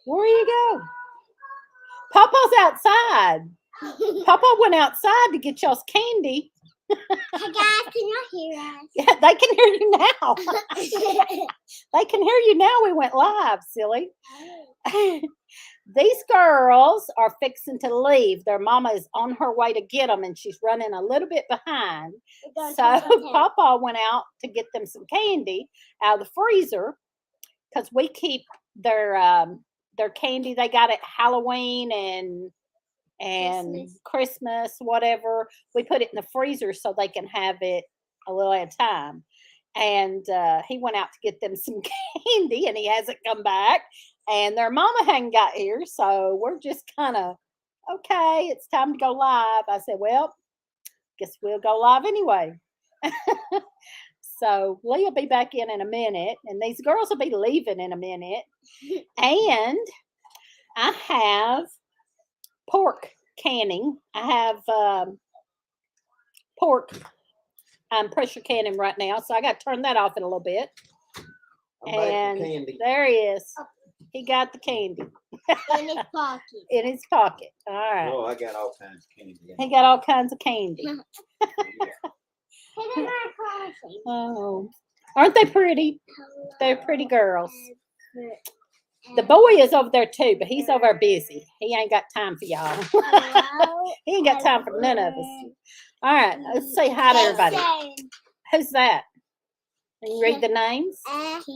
Where you go? Papa's outside. Papa went outside to get y'all's candy. Hey guys, can you hear us? Yeah, they can hear you now. They can hear you now. We went live, silly. These girls are fixing to leave. Their mama is on her way to get them, and she's running a little bit behind. So Papa went out to get them some candy out of the freezer because we keep their candy they got at Halloween and Christmas, whatever. We put it in the freezer so they can have it a little at a time. And he went out to get them some candy, and he hasn't come back. And their mama hadn't got here, so we're just kind of, okay, it's time to go live. I said, well, guess we'll go live anyway. So Lee will be back in a minute, and these girls will be leaving in a minute. And I have pork canning. I have pork. I'm pressure canning right now, so I got to turn that off in a little bit. And there he is. He got the candy. In his pocket. In his pocket. All right. Oh, I got all kinds of candy. He got all kinds of candy. Yeah. Oh, aren't they pretty? They're pretty girls. The boy is over there too, but he's over there busy. He ain't got time for y'all. He ain't got time for none of us. All right, let's say hi to everybody. Who's that? Can you read the names? It's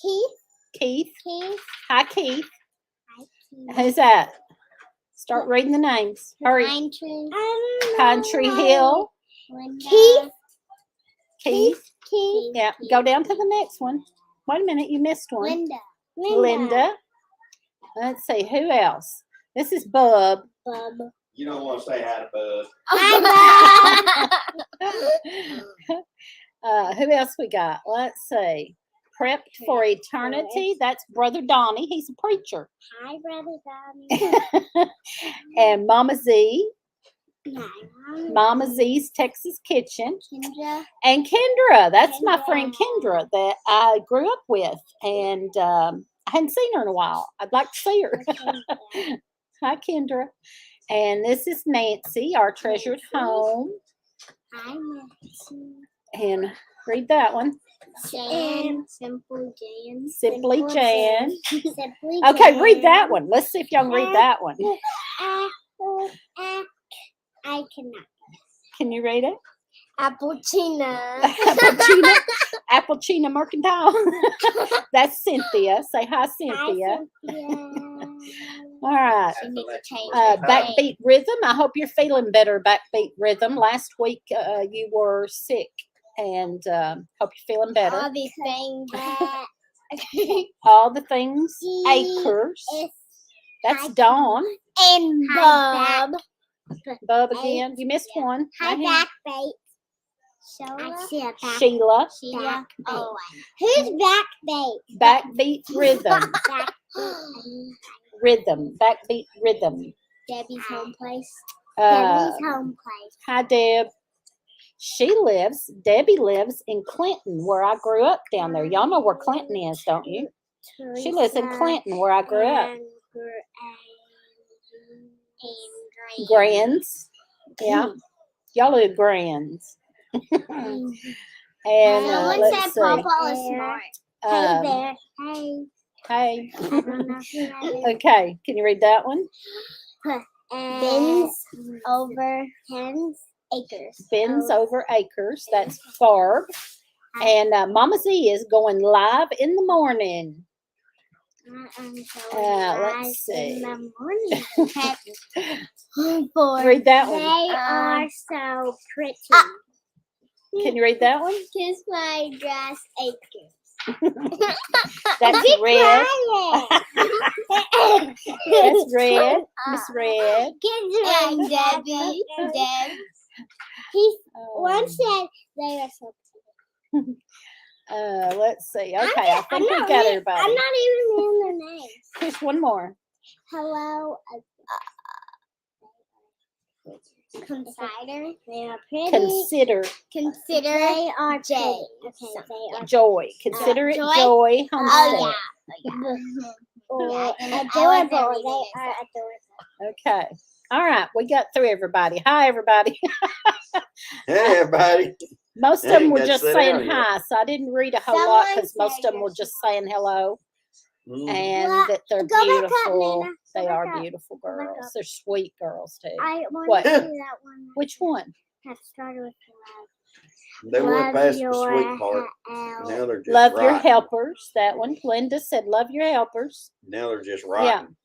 Keith. Keith. Keith. Hi, Keith. Hi, Keith. Who's that? Start reading the names. Hurry. Pine Tree Hill. Keith. Keith. Keith. Yeah, go down to the next one. Wait a minute, you missed one. Linda. Let's see, who else? This is Bub. Bub. You don't want to say hi to Bub. Hi, Who else we got? Let's see. Prepped for Eternity. That's Brother Donnie. He's a preacher. Hi, Brother Donnie. And Mama Z. Hi, Mama Z's Texas Kitchen. Kendra. And Kendra. That's my friend Kendra that I grew up with. And I hadn't seen her in a while. I'd like to see her. Hi, Kendra. And this is Nancy, our treasured home. Hi, Nancy. And read that one. Jan. Simply Jan. Simply Jan. Simply Okay, read that one. Let's see if y'all can read that one. I cannot. Can you read it? Applecina. Applecina Mercantile. That's Cynthia. Say hi, Cynthia. All right. Backbeat Rhythm. I hope you're feeling better, Backbeat Rhythm. Last week you were sick, and hope you're feeling better. I'll be saying that. All the things. Acres. That's Dawn. And Bob. Bub again. You missed one. Hi, Backbeat. Sheila. Oh, who's Backbeat? Backbeat Rhythm. Rhythm. Backbeat Rhythm. Debbie's home place. Debbie's home place. Hi, Deb. Debbie lives in Clinton, where I grew up down there. Y'all know where Clinton is, don't you? She lives in Clinton, where I grew up. Grands. Yeah. Y'all live Grands. And someone said see. Papa was smart. Hey there. Hey. Hey. Okay. Can you read that one? Bins over acres. Bins over acres. That's Barb. And Mama Z is going live in the morning. Let's see. In the morning. Read that one. They are so pretty. Can you read that one? Kiss my grass acres. That's Red. That's Red. Miss Red. And Debbie. Deb. He once said they are so pretty. Let's see. Okay, I think we got everybody. I'm not even in their names. Here's one more. Hello. Consider. They are pretty. Consider. They are J. Okay, they are Joy. Consider it Joy Homestead. Oh, yeah. Yeah, and adorable. I like They them are even adorable. Okay. All right. We got through everybody. Hi, everybody. Hey, everybody. Most of Hey, them were gotta just sit saying down yet. hi, so I didn't read a whole lot Someone because most said of them were you're just saying hello Mhm. and Well, that they're go back up, beautiful. Nana. Go They back are up. beautiful Go back girls. up. They're sweet girls too. I want What? to see that one. Which one? That started with They went love past the your sweet part. help. Now they're just Love your rotten. helpers. That one. Linda said, "Love your helpers." Now they're just Yeah. rotten.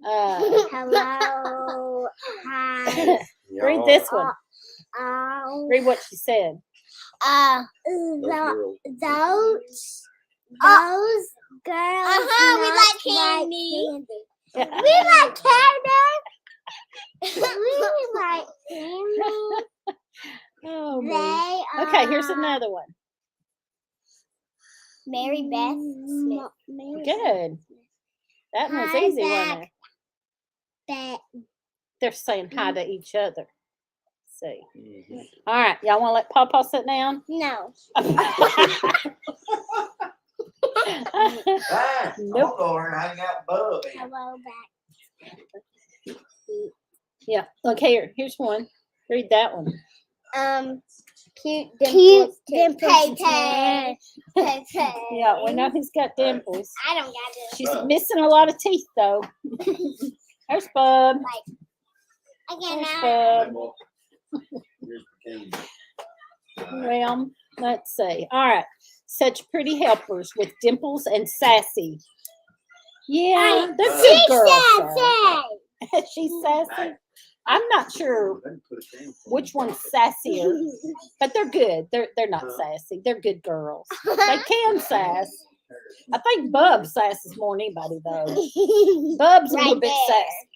Hello. Hi. Read Y'all this are. one. Read what she said. Those girls. Those girls. we not like candy. We like candy. We like candy. Oh, They man. are. Okay, here's another one. Mary Beth Smith. Good. That one's Hi, easy, wasn't Beck. it? They're saying hi to each other. See. Mhm. All right, y'all want to let Pawpaw sit down? No. Hey, Nope. I'll go over and hang out with Bub. Hello, Beck. Yeah. Look here. Here's one. Read that one. Cute Cute dimples. dimples. Yeah, we know he's got dimples. I don't got it. She's missing a lot of teeth, though. There's Bub. Again, There's now. Bub. Here's the candy. Well, let's see. All right. Such pretty helpers with dimples and sassy. Yeah, they're good She's girls. sassy. She's sassy. I'm not sure which one's sassier, but they're good. They're not sassy. They're good girls. They can sass. I think Bub sasses more than anybody though. Bub's a little bit sassy.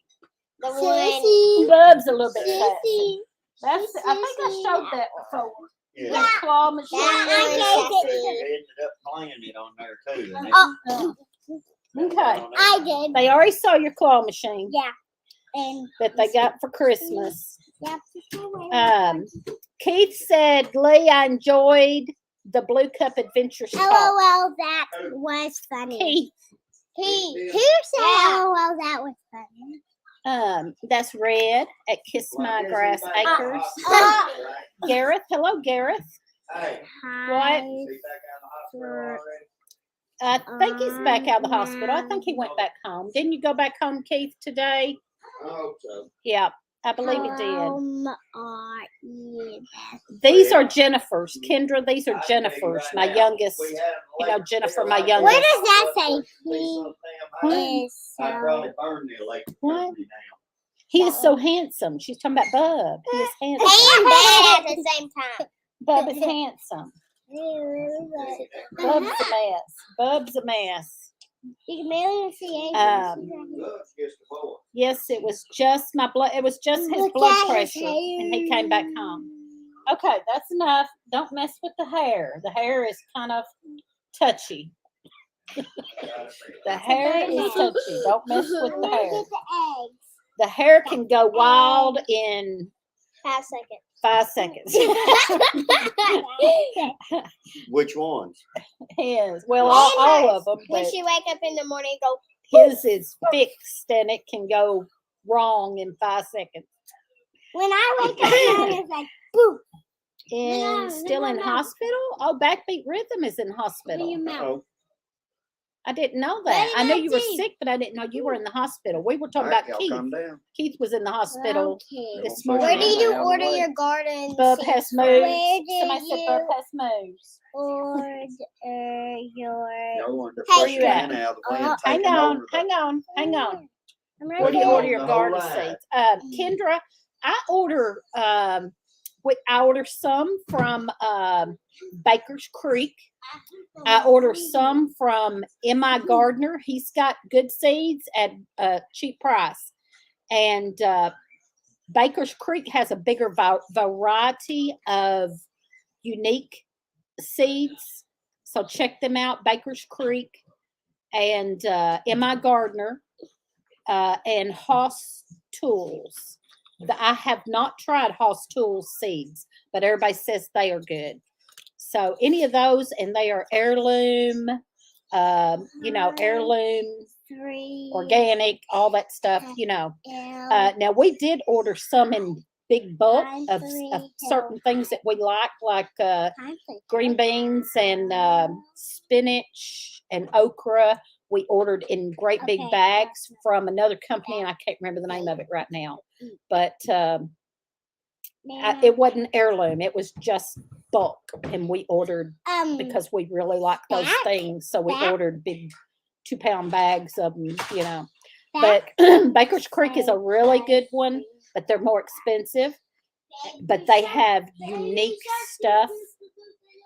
The Sissy. Bub's a little bit sassy. Sissy. That's. I think I showed that before. Yeah. That claw machine. I gave They it. ended up playing it on there too. didn't they? Okay. I did. They already saw your claw machine Yeah. And that they got for Christmas. yeah. Keith said, Lee, I enjoyed the Blue Cup Adventures talk. LOL, that was funny. Keith, Who said LOL, that was funny? that's Red at Kiss My Grass Acres. Gareth, hello, Gareth. Hey, Hi. is he back out of the hospital already? I think he's back out of the hospital. I think he went back home. Didn't you go back home, Keith, today? I hope so. Yeah, I believe he did. Are you? These are Jennifer's. Kendra, these are Jennifer's, my youngest. You know, Jennifer, my What youngest. does that say? He is I'd so. probably burn the electric What? company He is so handsome. She's talking about Bub. He is handsome. And bad at the same time. Bub is handsome. Bub's a mess. Bub's a mess. You can barely see it. now. Look, just a boy. Yes, it was just my blood. It was just his Look blood at his pressure, and he came back home. hair. Okay, that's enough. Don't mess with the hair. The hair is kind of touchy. The hair is touchy. Don't mess with I'm the gonna hair. get the eggs. The hair can go wild in 5 seconds. 5 seconds. Which ones? His, well, all of them, When but she wake up in the morning and go, his is fixed and it can go wrong in 5 seconds. When I wake up, mine is like, boop. And still in hospital? Oh, Backbeat Rhythm is in hospital. Uh-oh. I didn't know What that. did I knew I you were do? sick, but I didn't know you were in the hospital. We were talking All right, about y'all Keith. calm down. Keith was in the hospital Okay. this Where where morning. do you Yeah. order your garden? Bub seeds has from? moves. Where do Somebody said Bub you- has moves. Order your. Y'all want to Hey, push you the at? man out of the way and Hang take him on, over hang on, hang on. I'm Where do you Yeah. order your The whole garden line. seeds? Kendra, I order some from Baker's Creek. I order some from M.I. Gardner. He's got good seeds at a cheap price. And Baker's Creek has a bigger variety of unique seeds. So check them out, Baker's Creek and M.I. Gardner and Hoss Tools. I have not tried Hoss Tools seeds, but everybody says they are good. So any of those, and they are heirloom, heirloom 3. organic, all that stuff, you know. L. Now we did order some in big bulk I'm of 3, certain things that we like I'm 3. green beans and spinach and okra. We ordered in great big Okay. bags from another company, and I can't remember the name of it right now. But it wasn't Heirloom; it was just bulk, and we ordered because we really like those Back- things. So we back- ordered big 2-pound bags of them, you know. Back- But Baker's Creek is a really good one, but they're more expensive. But they have unique stuff,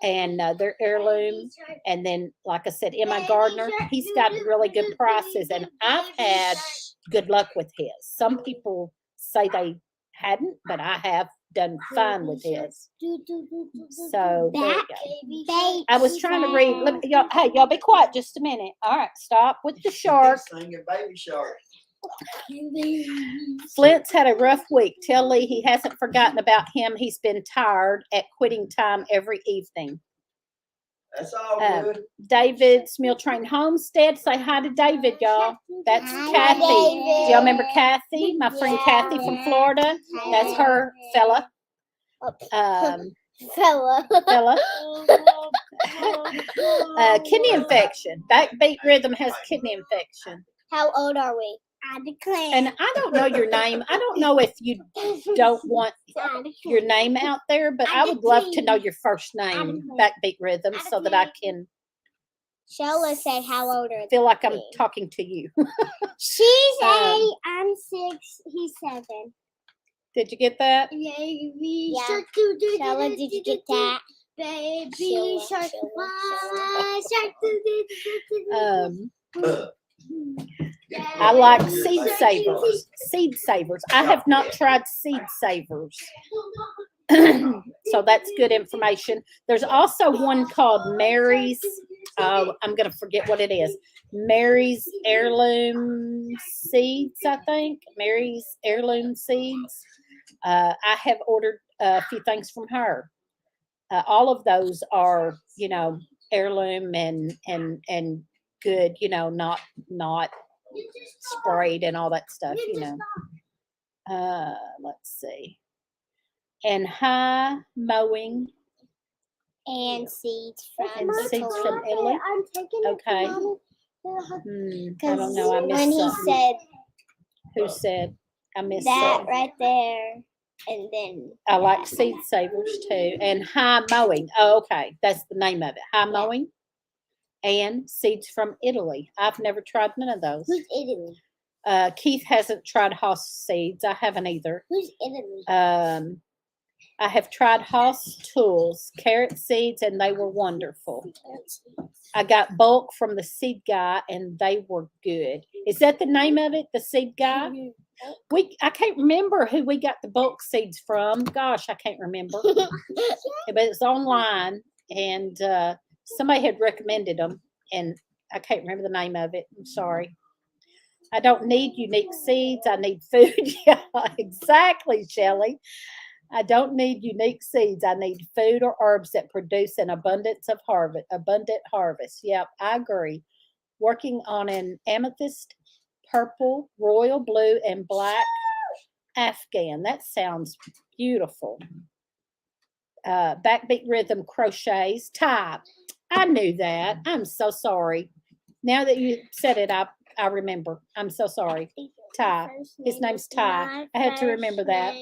and they're heirloom. And then, like I said, M.I. Gardner, he's got really good prices, and I've had good luck with his. Some people say they hadn't, but I have done fine with his. So there you go. I was trying to read. Let me, y'all, hey, y'all be quiet just a minute. All right, stop with the shark. Singing Baby Shark. Flint's had a rough week. Tell Lee he hasn't forgotten about him. He's been tired at quitting time every evening. That's all good. David's Meal Train Homestead. Say hi to David, y'all. That's Hi, Kathy. David. Do y'all remember Kathy? My friend Kathy from Florida. That's her fella. Fella. Kidney infection. Backbeat Rhythm has kidney infection. How old are we? I declare. And I don't know your name. I don't know if you don't want your name out there, but I would love to know your first name, Backbeat Rhythm, so that I can Sheila said, "How old are feel like I'm they?" talking to you. She's 8. I'm 6. He's 7. Did you get that? Baby shark. Sheila, did you get that? Baby Sheila, shark. Sheila, Shark. I like seed savers. Seed savers. I have not tried seed savers. So that's good information. There's also one called Mary's. I'm going to forget what it is. Mary's Heirloom Seeds, I think. Mary's Heirloom Seeds. I have ordered a few things from her. All of those are, you know, heirloom and good, you know, not sprayed and all that stuff, you know. Let's see. And high mowing And seeds from and seeds from Italy. Italy. I'm taking Okay. I don't know. I missed when he something. said Who said? I missed that something. right there, and then I like seed savers too. And high mowing. Oh, okay. That's the name of it. High mowing and seeds from Italy. I've never tried none of those. who's Italy? Keith hasn't tried Haas seeds. I haven't either. Who's Italy? I have tried Haas tools, carrot seeds, and they were wonderful. I got bulk from the seed guy, and they were good. Is that the name of it, the seed guy? I can't remember who we got the bulk seeds from. Gosh, I can't remember. But it's online, and somebody had recommended them, and I can't remember the name of it. I'm sorry. I don't need unique seeds. I need food. Yeah, exactly, Shelley. I don't need unique seeds. I need food or herbs that produce an abundant harvest. Yep, I agree. Working on an amethyst, purple, royal blue, and black Afghan. That sounds beautiful. Backbeat Rhythm crochets. Ty. I knew that. I'm so sorry. Now that you said it, I remember. I'm so sorry. Ty. His name's Ty. I had to remember that.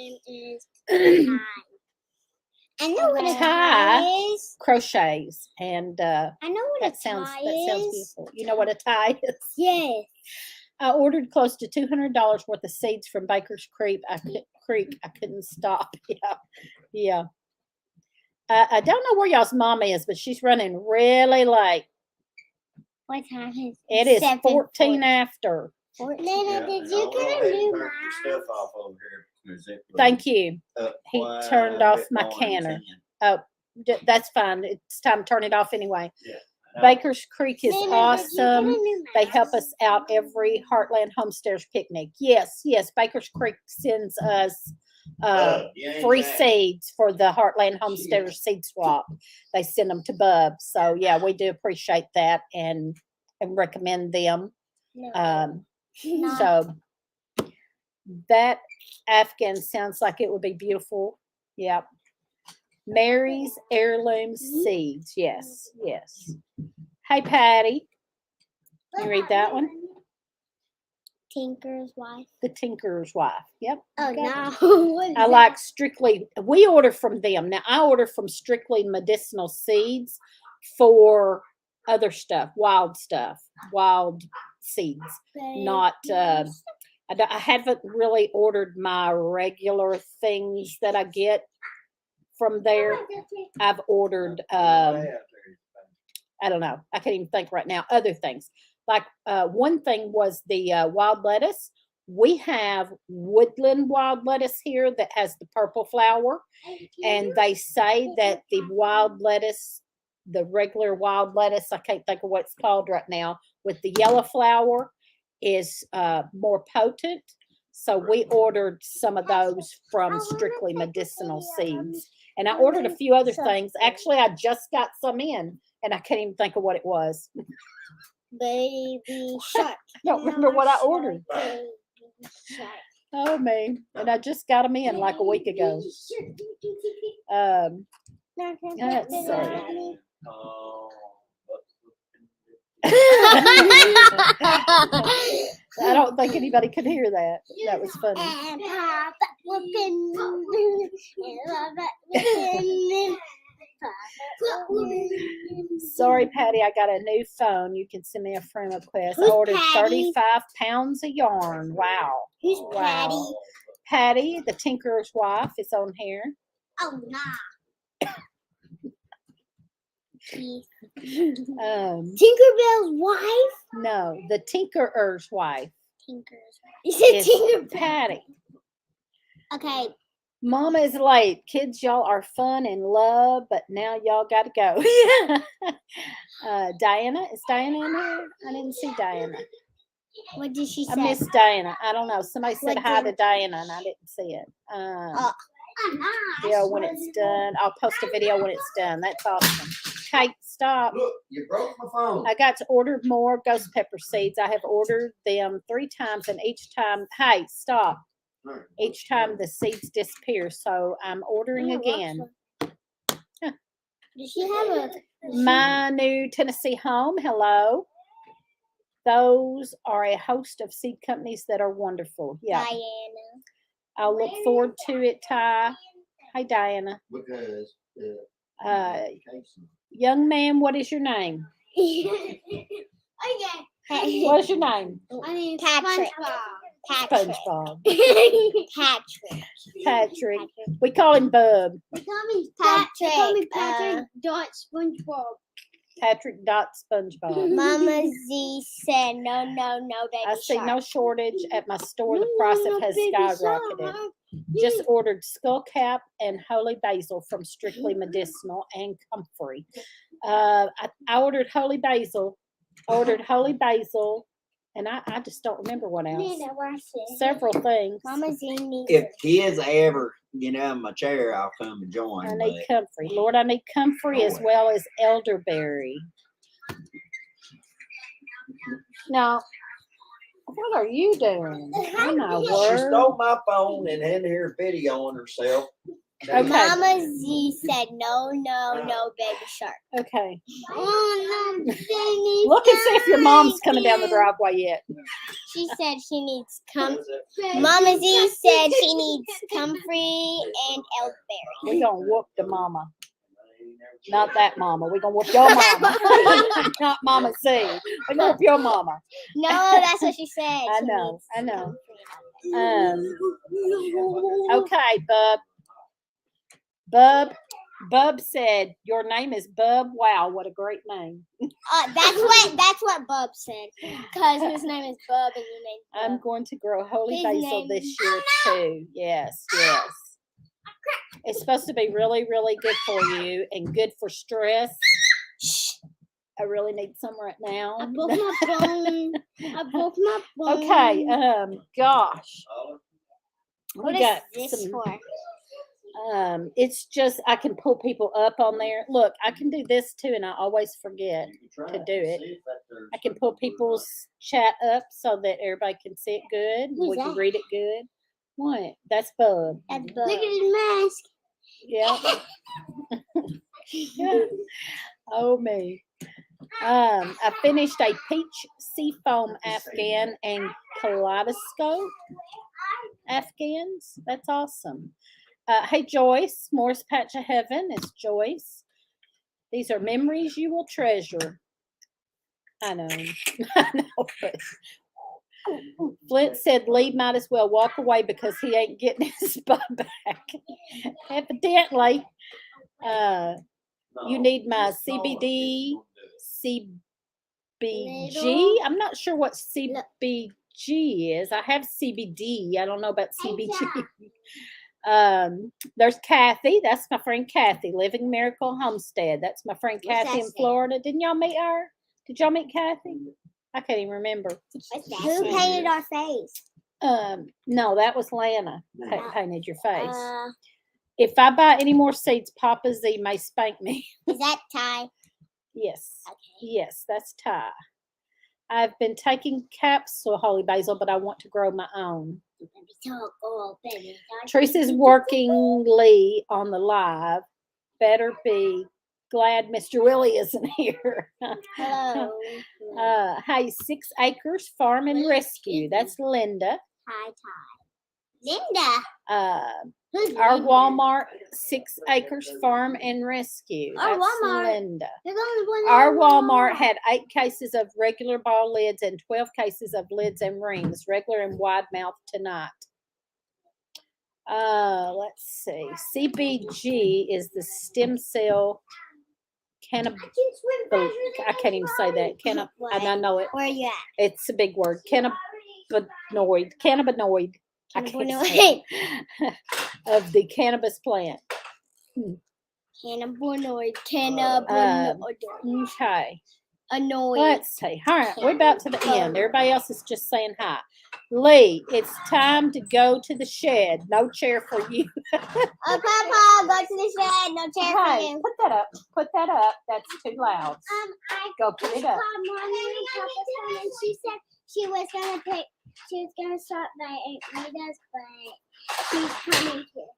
I know what a Tie tie is. Crochets, and I know what that a sounds tie is. beautiful. You know what a tie is? Yes. I ordered close to $200 worth of seeds from Baker's Creek. I couldn't stop. Yeah. I don't know where y'all's mom is, but she's running really late. What time is It is 7:40. 14 after. Nana, did and you I'll go get a ahead and new turn mouse? your stuff off over here. Thank you. He Quite turned a off bit my more canner. than 10. That's fine. It's time to turn it off anyway. Yeah. I know. Baker's Creek is Nana, did you get a awesome. new They mouse? help us out every Heartland Homesteaders picnic. Yes. Baker's Creek sends us You ain't free back. seeds for the Heartland Homesteaders seed swap. They send them to Bub. So yeah, we do appreciate that and recommend them. Um, No. so that Afghan sounds like it would be beautiful. Yep. Mary's Heirloom Seeds. Yes, yes. Hey, Patty. You read that one? Tinker's wife. The Tinker's Wife. Yep. Oh Okay. no. What is I that? like Strictly. We order from them. Now, I order from Strictly Medicinal Seeds for other stuff, wild seeds. Not, I haven't really ordered my regular things that I get from there. I've ordered, I don't know. I can't even think right now. Other things. Like one thing was the wild lettuce. We have woodland wild lettuce here that has the purple flower. And they say that the wild lettuce, the regular wild lettuce, I can't think of what it's called right now, with the yellow flower is more potent. So we ordered some of those from Strictly Medicinal Seeds. And I ordered a few other things. Actually, I just got some in, and I can't even think of what it was. Baby shark. Don't remember what I ordered. Baby shark. Oh, man. And I just got them in like a week ago. Let's see. I don't think anybody could hear that. That was funny. And Papa whooping. Sorry, Patty, I got a new phone. You can send me a friend request. I Who's ordered Patty? 35 pounds of yarn. Wow. Who's Wow. Patty? Patty, the Tinker's Wife, is on here. Oh, nah. Tinkerbell's wife? No, the Tinkerer's Wife Tinker's wife. You said is Tinkerbell. Patty. Okay. Mama is late. Kids, y'all are fun and love, but now y'all got to go. Diana, is Diana in here? I didn't see Diana. What did she say? I missed Diana. I don't know. Somebody said What hi did- to Diana, and I didn't see it. Oh, Yeah, when it's done. I'll post a video when it's done. That's awesome. Kate, stop. Look, you broke my phone. I got to order more ghost pepper seeds. I have ordered them 3 times, and each time, hey, stop. Each time the seeds disappear, so I'm ordering again. Does she have a? My new Tennessee home. Hello. Those are a host of seed companies that are wonderful. Yeah. Diana. I'll look forward to it, Ty. Hi, Diana. Because Young man, what is your name? Okay. What is your name? I mean, Patrick. Patrick. SpongeBob. Patrick. Patrick. We call him Bub. They call me Patrick, Patrick dot SpongeBob. Patrick dot SpongeBob. Mama Z said no, baby I see shark. no shortage at my store. The price has skyrocketed. Just ordered skullcap and holy basil from Strictly Medicinal and Comfrey. I ordered holy basil. And I just don't remember what else. Nina, where's it? Several things. Mama Z needs if kids ever get out of my chair, I'll come and join. I but need comfrey. Lord, I need comfrey as well as elderberry. Now, what are you doing? Oh my she word. stole my phone and had her videoing herself. Okay. Mama Z said no, baby shark. Okay. Oh, no, Look and see if your mom's coming down the driveway yet. She said she needs Mama Z said she needs comfrey and elderberry. We're going to whoop the mama. Not that mama. We're going to whoop your mama. Not Mama Z. We're going to whoop your mama. No, that's what she said. I She know, needs I know. comfrey. Okay, Bub said, your name is Bub. Wow, what a great name. That's what Bub said. Because his name is Bub and your name's Bub. I'm going to grow holy His basil name- this year too. Yes, yes. It's supposed to be really, really good for you and good for stress. I really need some right I now. broke my phone. I broke my phone. Okay, gosh. What We is got this some for? It's just I can pull people up on there. Look, I can do this too, and I always forget to do it. I can pull people's chat up so that everybody can see it good. Who's We can that? read it good. What? That's Bub. That's Look at his mask. Yeah. Yeah. Oh me. I finished a peach seafoam Afghan and kaleidoscope Afghans. That's awesome. Hey Joyce, Morris Patch of Heaven. It's Joyce. These are memories you will treasure. I know. I know. But Flint said Lee might as well walk away because he ain't getting his butt back. Evidently. You need my CBD, CBG. I'm not sure what CBG is. I have CBD. I don't know about CBG. There's Kathy. That's my friend Kathy, Living Miracle Homestead. That's my friend What's Kathy that in say? Florida. Didn't y'all meet her? Did y'all meet Kathy? I can't even remember. Who painted our face? No, that was Lana painted your face. Uh, If I buy any more seeds, Papa Z may spank me. is that Ty? Yes. Okay. Yes, that's Ty. I've been taking capsule holy basil, but I want to grow my own. Teresa's working Lee on the live. Better be glad Mr. Willie isn't here. Hello. Hey, 6 Acres Farm and Rescue. That's Linda. Hi, Ty. Linda. Who's Our Linda? Walmart 6 Acres Farm and Rescue. Our That's Walmart. Linda. There's only one Our at Walmart had 8 cases of regular ball lids and 12 cases of lids and rings, regular and wide mouth tonight. Let's see. CBG is the stem cell cannabis. I can't even say that. And I know it. Where are you at? It's a big word. Cannabinoid. I can't say it. Of the cannabis plant. Cannabinoid. Okay. Annoyed. Let's see. All right, we're about to the end. Everybody else is just saying hi. Lee, it's time to go to the shed. No chair for you. Papa, go to the shed. No chair for Hey, you. put that up. Put that up. That's too loud. I Go put it up. called Mommy and Papa and she said she was gonna start by Rita's, but she's coming here.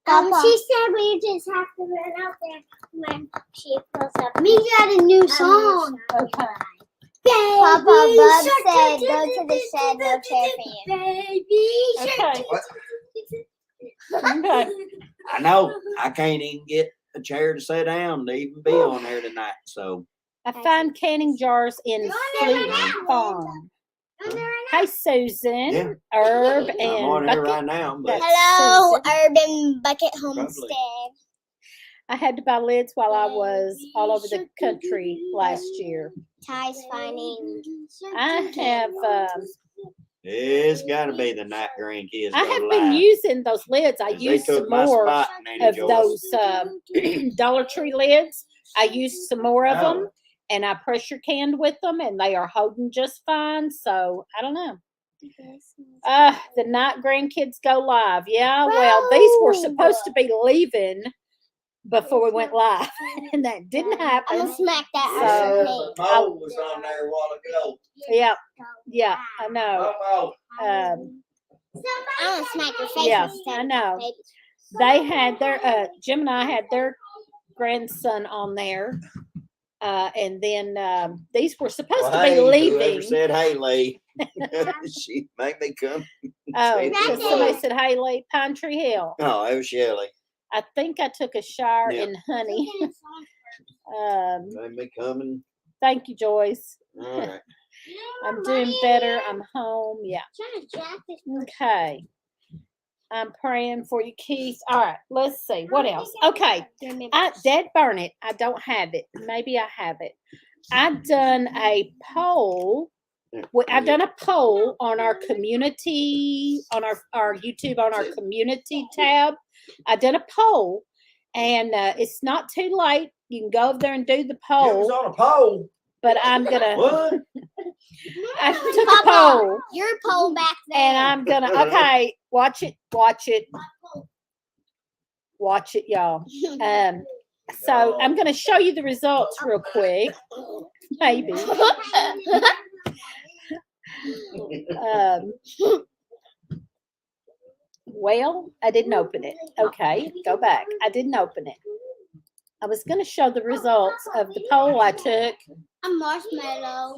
Papa. She said we just have to run out there when she pulls up. Me got a new song. Okay. Papa, Bub said go to the shed. No chair for you. Baby Okay. What? Okay. I know. I can't even get a chair to sit down to even be on there tonight. So I find canning jars in Fleet Farm. Hi, Susan, Yeah. Herb, I'm and on here Bucket. right now. But Hello, Susan. Urban Bucket Homestead. I had to buy lids while I was all over the country last year. Ty's finding. I have it's got to be the night grandkids. I go have been live. using those lids. I 'Cause they used took some my more spot, Nanny of Joyce. those Dollar Tree lids. I used some more of them, Oh. and I pressure canned with them, and they are holding just fine. So I don't know. The night grandkids go live. Yeah, well, these were supposed to be leaving before we went live, and that didn't I'm happen. gonna smack that So- out of your Mo was on there a while ago. Yeah, I know. Mo. I'm gonna smack your face. Yeah, instead I of know. baby. They had their Jim and I had their grandson on there, and then these were supposed Well, to hey, be whoever leaving. said hey, Lee? She made me come. Oh, say because hello. somebody said, "Hey, Lee, Pine Tree Hill." Oh, it was Shelly. I think I took a shower Yeah. in honey. Made me come and Thank you, Joyce. all right. I'm doing better. I'm home. Yeah. Okay. I'm praying for you, Keith. All right. Let's see. What else? Okay. Dead burn it. I don't have it. Maybe I have it. I've done a poll. I've done a poll on our community, on our YouTube, on our community tab. I did a poll, and it's not too late. You can go over there and do the It was poll. on a pole. But I'm gonna. What? I took a poll, Your pole back there. and I'm gonna. Okay, watch it. Watch it. Watch it, y'all. So I'm going to show you the results real quick. Maybe. Well, I didn't open it. Okay, go back. I didn't open it. I was going to show the results of the poll I took. A marshmallow.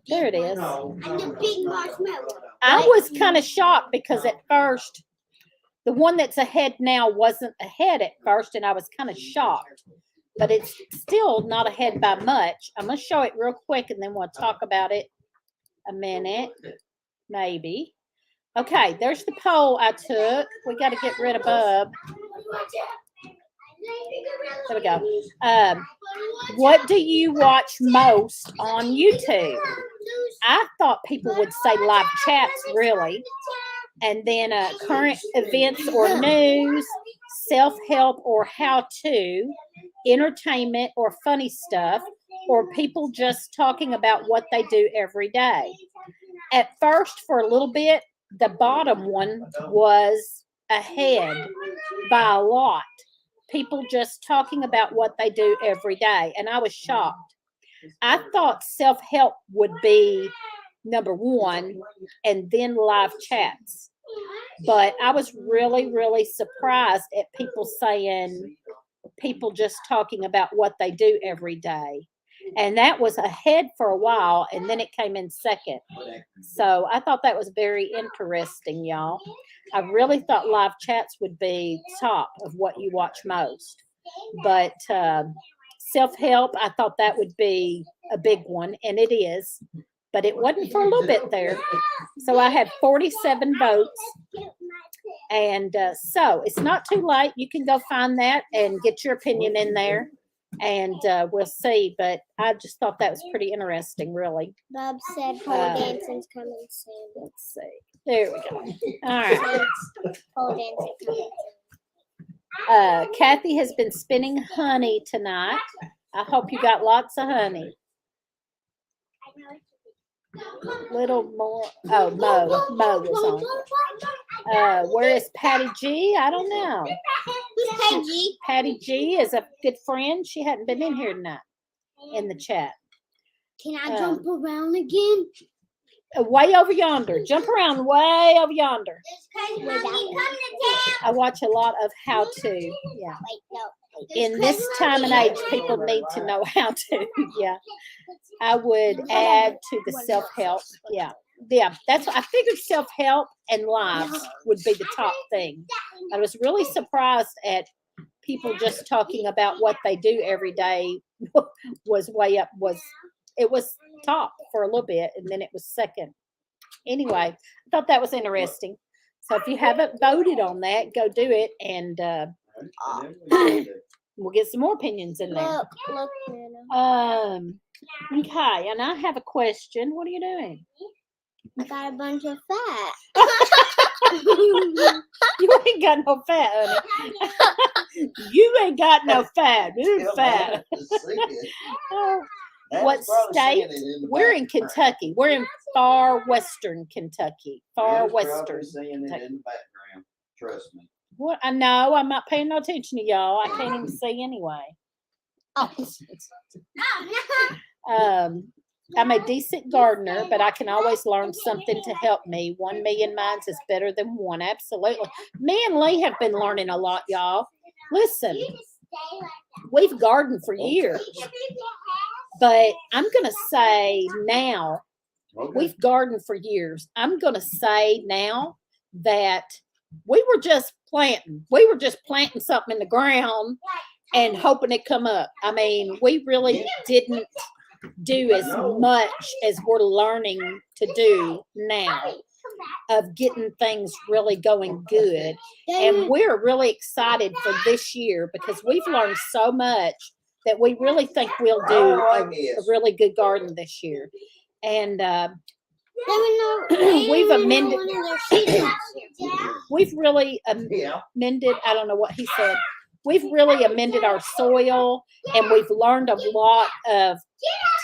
There it is. And the big marshmallow. I was kind of shocked because at first, the one that's ahead now wasn't ahead at first, and I was kind of shocked. But it's still not ahead by much. I'm going to show it real quick, and then we'll talk about it a minute, maybe. Okay, there's the poll I took. We got to get rid of Bub. There we go. What do you watch most on YouTube? I thought people would say live chats, really. And then current events or news, self-help or how-to, entertainment or funny stuff, or people just talking about what they do every day. At first, for a little bit, the bottom one was ahead by a lot. People just talking about what they do every day. And I was shocked. I thought self-help would be number one and then live chats. But I was really, really surprised at people saying, people just talking about what they do every day. And that was ahead for a while, and then it came in second. So I thought that was very interesting, y'all. I really thought live chats would be top of what you watch most. But self-help, I thought that would be a big one, and it is. But it wasn't for a little bit there. So I had 47 votes. And so it's not too late. You can go find that and get your opinion in there. And we'll see. But I just thought that was pretty interesting, really. Bob said pole dancing's coming soon. Let's see. There we go. All right. Pole dancing coming soon. Kathy has been spinning honey tonight. I hope you got lots of honey. Little more. Oh, Mo was on. Where is Patty G? I don't know. Who's Patty G? Patty G is a good friend. She hadn't been in here tonight in the chat. Can I jump around again? Way over yonder. Jump around way over yonder. I watch a lot of how to. Yeah. Wait, no. In this time and age, people need to know how to. Yeah. I would add to the self-help. Yeah. Yeah. That's what I figured, self-help and lives would be the top thing. I was really surprised at people just talking about what they do every day was way up, it was top for a little bit, and then it was second. Anyway, I thought that was interesting. So if you haven't voted on that, go do it, and we'll get some more opinions in there. Look, Nana. Okay, and I have a question. What are you doing? I got a bunch of fat. You ain't got no fat, honey. You ain't got no fat. You're fat. What state? We're in Kentucky. We're in far western Kentucky. Far western. Seeing it in the background. Trust me. What? I know. I'm not paying no attention to y'all. I can't even see anyway. I'm a decent gardener, but I can always learn something to help me. 1 million minds is better than one. Absolutely. Me and Lee have been learning a lot, y'all. Listen, we've gardened for years, but I'm going to say now, we've gardened for years. I'm going to say now that we were just planting. We were just planting something in the ground and hoping it come up. I mean, we really didn't do as much as we're learning to do now of getting things really going good. And we're really excited for this year because we've learned so much that we really think we'll do a really good garden this year. And we've amended. We've really amended. I don't know what he said. We've really amended our soil, and we've learned a lot of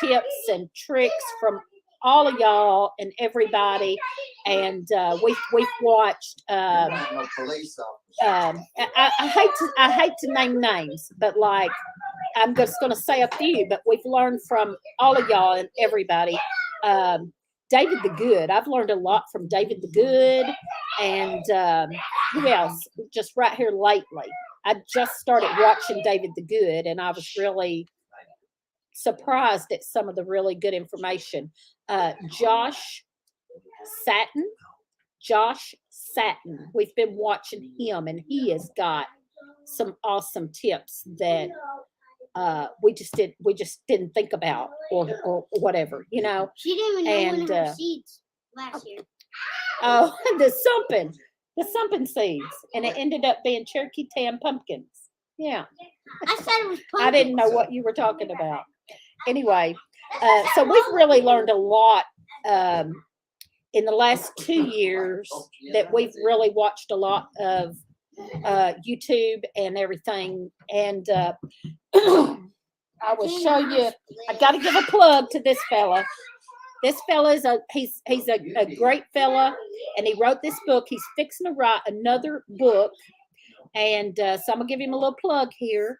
tips and tricks from all of y'all and everybody, and we've watched. No police officer. I hate to name names, but like I'm just going to say a few. But we've learned from all of y'all and everybody. David the Good. I've learned a lot from David the Good, and who else? Just right here lately. I just started watching David the Good, and I was really surprised at some of the really good information. Josh Satin. We've been watching him, and he has got some awesome tips that we just didn't think about or whatever, you know. She didn't even know And, one of her seeds last year. Oh, the sumpin seeds, and it ended up being Cherokee Tam pumpkins. Yeah, I said it was pumpkin. I didn't know what you were talking about. Anyway, so we've really learned a lot in the last 2 years that we've really watched a lot of YouTube and everything. And I will show you. I got to give a plug to this fella. This fella is he's a great fella, and he wrote this book. He's fixing to write another book, and so I'm gonna give him a little plug here.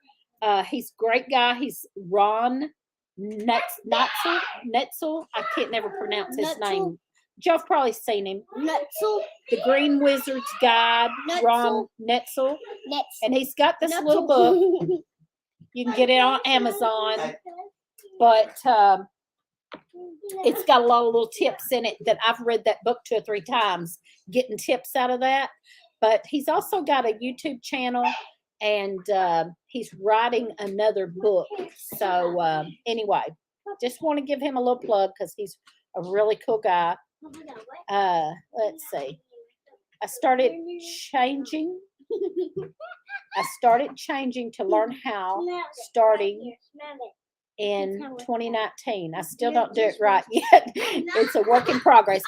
He's a great guy. He's Ron Netzel. I can't never pronounce his name. Y'all have probably seen him. Netzel. The Green Wizard's Guide. Ron Netzel. And he's got this little book. You can get it on Amazon, but it's got a lot of little tips in it that I've read that book 2 or 3 times, getting tips out of that. But he's also got a YouTube channel, and he's writing another book. So anyway, just want to give him a little plug because he's a really cool guy. Let's see. I started changing to learn how, starting in 2019. I still don't do it right yet. It's a work in progress.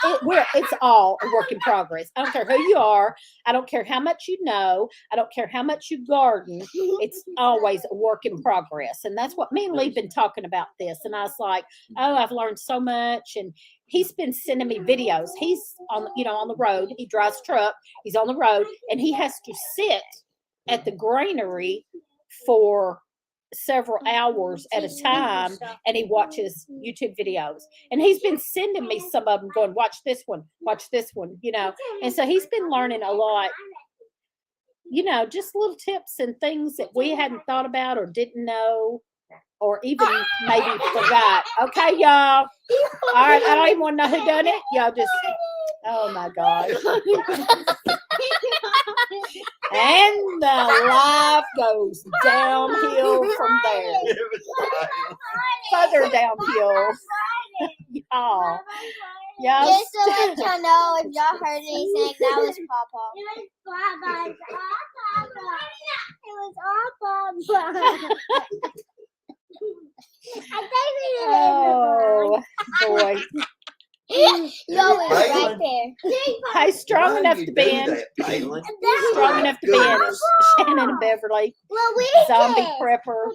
It's all a work in progress. I don't care who you are. I don't care how much you know. I don't care how much you garden. It's always a work in progress. And that's what me and Lee been talking about this. And I was like, oh, I've learned so much. And he's been sending me videos. He's on the road. He drives a truck. He's on the road, and he has to sit at the granary for several hours at a time, and he watches YouTube videos, and he's been sending me some of them going, watch this one, you know. And so he's been learning a lot, you know, just little tips and things that we hadn't thought about or didn't know or even maybe forgot. Okay, y'all. All right, I don't even want to know who done it. Y'all just, oh my God. And the life goes downhill from there. Further downhill. Y'all. Just to let y'all know, if y'all heard anything, that was Papa. It was all Papa. I think we did Oh, boy. Y'all was right there. Hey, strong enough to bend. Strong enough to bend is Shannon and Beverly. Well, we Zombie did. prepper.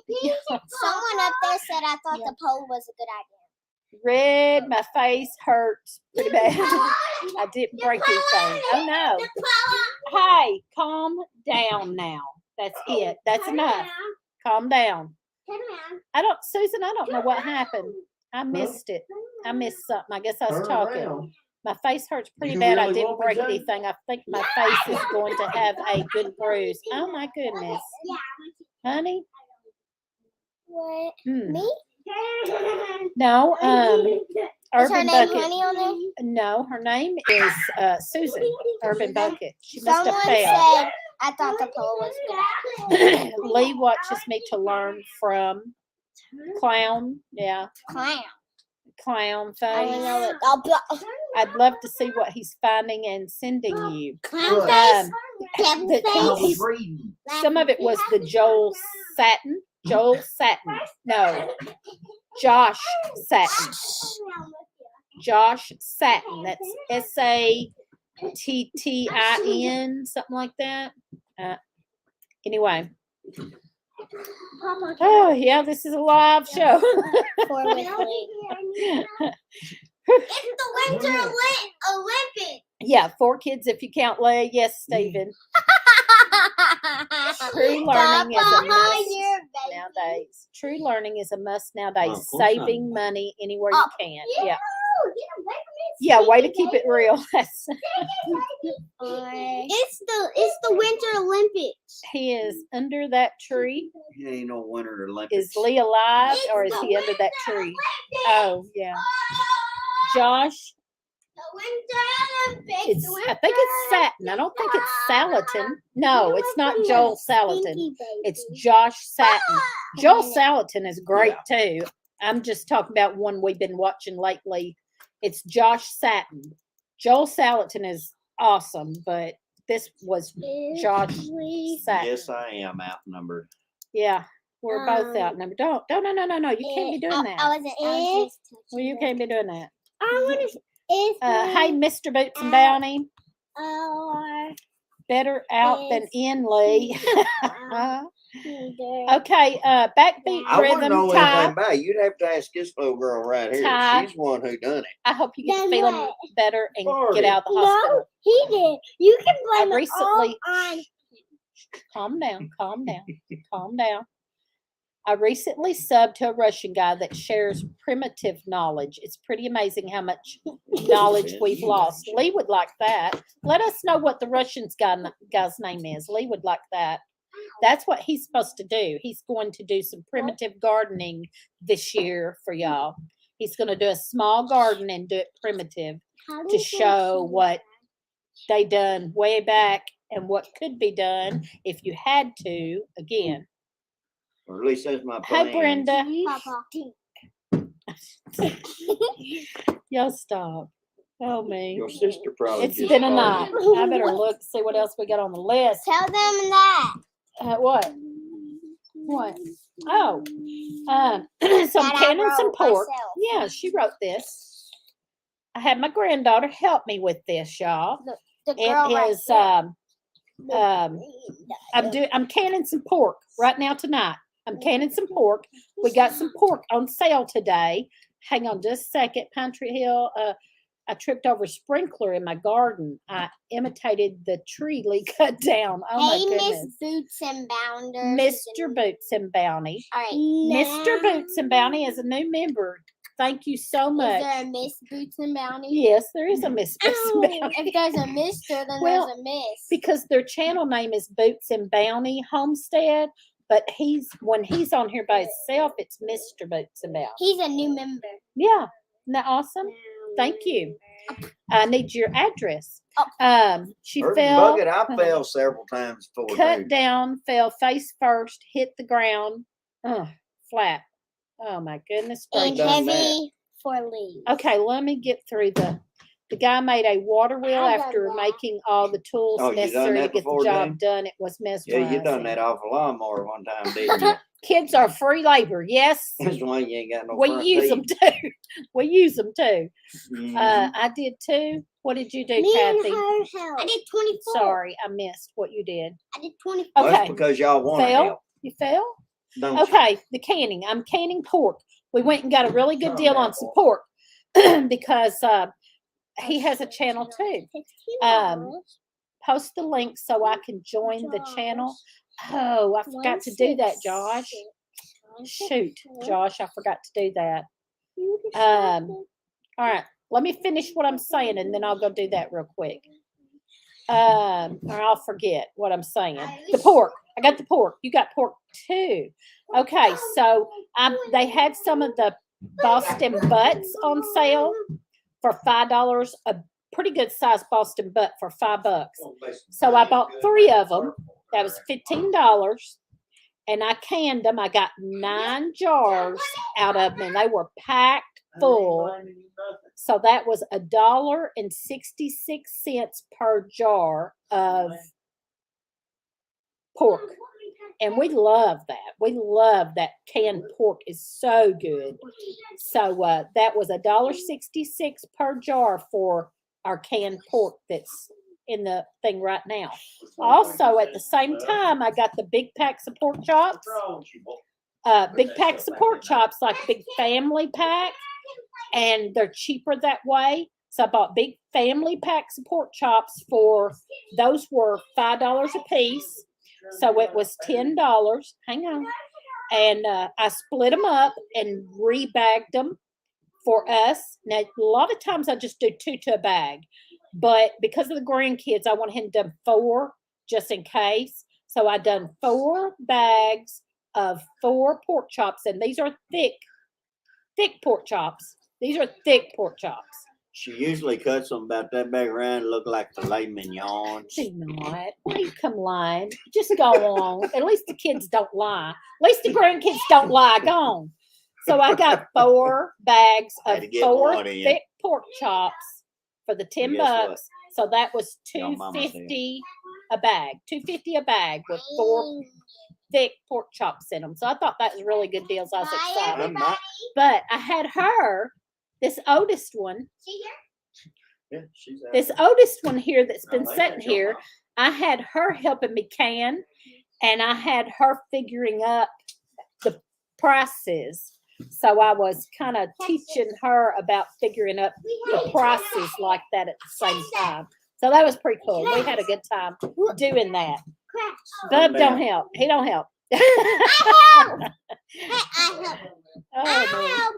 Someone up there said I thought the poll was a good idea. Red, my face hurts pretty bad. I didn't break anything. Oh no. Hey, calm down now. That's it. That's enough. Calm down. Susan, I don't know what happened. I missed it. I missed something. I guess I was talking. My face hurts pretty bad. I didn't break anything. I think my face is going to have a good bruise. Oh my goodness. Honey? What? Hmm. Me? No, Is her Urban name Bucket. Honey on there? No, her name is Susan. Urban Bucket. She must Someone have said failed. I thought the poll was a good idea. Lee watches me to learn from Clown. Yeah, Clown I face. don't know it. I'd love to see what he's finding and sending you. Clown face. Um, Devil I face. was reading. some of it was the Joel Satin. No, Josh Satin. Josh Satin. That's SATTIN, something like that. Anyway. Oh yeah, this is a live show. For with Lee. It's the Winter Olympics. Yeah, 4 kids if you count Leigh. Yes, Stephen. True learning is a must nowadays. True learning is a must nowadays. Well, of course not. Saving money anywhere you can. Yeah. Away Yeah, way to keep it real. It's the Winter Olympics. He is under that tree. He ain't no Winter Olympics. Is Lee alive or is It's he the under that Winter tree? Olympics. Oh, yeah. Josh, The Winter Olympics. I think it's Satin. I don't think it's Salatin. No, it's not Joel Salatin. It's Josh Satin. Joel Salatin is great too. I'm just talking about one we've been watching lately. It's Josh Satin. Joel Salatin is awesome, but this was Josh Satin. Yes, I am outnumbered. Yeah, we're both outnumbered. No. You can't be doing that. I wasn't. Well, you can't be doing that. I want to. Hey, Mr. Boots and Bounty. Or Better out than in, Lee. either. Okay, backbeat I wouldn't know rhythm, Ty. anything about it. You'd have to ask this little girl right here. Ty. She's the one who done it. I hope you get Then feeling what? better and Barney. get out of the No, hospital. he did. You can blame it all recently- on. Calm down, calm down, calm down. I recently subbed to a Russian guy that shares primitive knowledge. It's pretty amazing how much knowledge we've lost. Lee would like that. Let us know what the Russian's guy's name is. Lee would like that. That's what he's supposed to do. He's going to do some primitive gardening this year for y'all. He's going to do a small garden and do it primitive How to do you show see what they done way back and what could be done if you had to again. Or at least that's my plan. Hey, Brenda. Papa. Y'all stop. Oh, me. Your sister probably. It's just been a night. started. I better look, see what else we got on the list. Tell them that. What? What? Oh. So That I'm I canning some wrote pork. myself. Yeah, she wrote this. I had my granddaughter help me with this, y'all. The girl It right is there. I'm canning some pork right now tonight. I'm canning some pork. We got some pork on sale today. Hang on just a second. Pine Tree Hill. I tripped over a sprinkler in my garden. I imitated the tree Lee cut down. Oh Hey, my Miss goodness. Boots and Bounders. Mr. Boots and Bounty. All right. Mr. Boots and Bounty is a new member. Thank you so Is much. there a Miss Boots and Bounty? Yes, there is a Miss Boots and Bounty. If there's a Mister, then Well, there's a Miss. Because their channel name is Boots and Bounty Homestead, but when he's on here by himself, it's Mr. Boots and Bounty. He's a new member. Yeah, isn't that awesome? Thank you. I need your address. She Her fell, bucket, I fell several times before. cut too. down, fell face first, hit the ground, flat. Oh my goodness And gracious. done heavy for leaves. Okay, let me get through the guy made a water wheel I done after that. making all the tools Oh, you done necessary to that get the before, job Jane? done. It was Yeah, mesmerizing. you done that off a lawnmower one time, didn't you? Kids are free labor. Yes, That's why you ain't got no we front use teeth. them too. We use them too. Mhm. I did too. What did you do, Me and Kathy? her help. I did 24. Sorry, I missed what you did. I did 24. Well, Okay, that's because y'all want to Fail? help, You fell? don't you? Okay, the canning. I'm canning pork. We went and got a really good Calm deal down, on some boy. pork because he has a channel too. Post the link so I can join the channel. Oh, I forgot to do that, Josh. Shoot, Josh, I forgot to do that. All right, let me finish what I'm saying and then I'll go do that real quick. Or I'll forget what I'm saying. The pork. I got the pork. You got pork too. Okay, so they had some of the Boston butts on sale for $5. A pretty good sized Boston butt for $5. So I bought 3 of them. That was $15. And I canned them. I got 9 jars out of them. And they were packed full. So that was $1.66 per jar of pork. And we love that. We love that canned pork is so good. So that was $1.66 per jar for our canned pork that's in the thing right now. Also, at the same time, I got the big packs of pork chops. Big packs of pork chops, like big family pack. and they're cheaper that way. So I bought big family packs of pork chops those were $5 a piece. So it was $10. Hang on. And I split them up and rebagged them for us. Now, a lot of times I just do 2 to a bag, but because of the grandkids, I went ahead and done 4 just in case. So I done 4 bags of 4 pork chops, and these are thick pork chops. These are thick pork chops. She usually cuts them about that big around, look like filet mignon. She's not. Why you come lying? Just go on. At least the kids don't lie. At least the grandkids don't lie. Go on. So I got 4 bags of Had to get 4 one in. thick pork chops for the $10. Guess what? So that was Your mama said. $2.50 a bag. $2.50 a bag with 4 thick pork chops in them. So I thought that was really good deals. I was excited. I'm not. But I had her, this oldest one, Yeah, she's out this there. oldest one here that's been Oh, sitting that's your here. mom. I had her helping me can, and I had her figuring up the prices. So I was kind of teaching her about figuring up the prices like that at the same time. So that was pretty cool. We had a good time doing that. Bub don't help. He don't help. I help. Oh, man.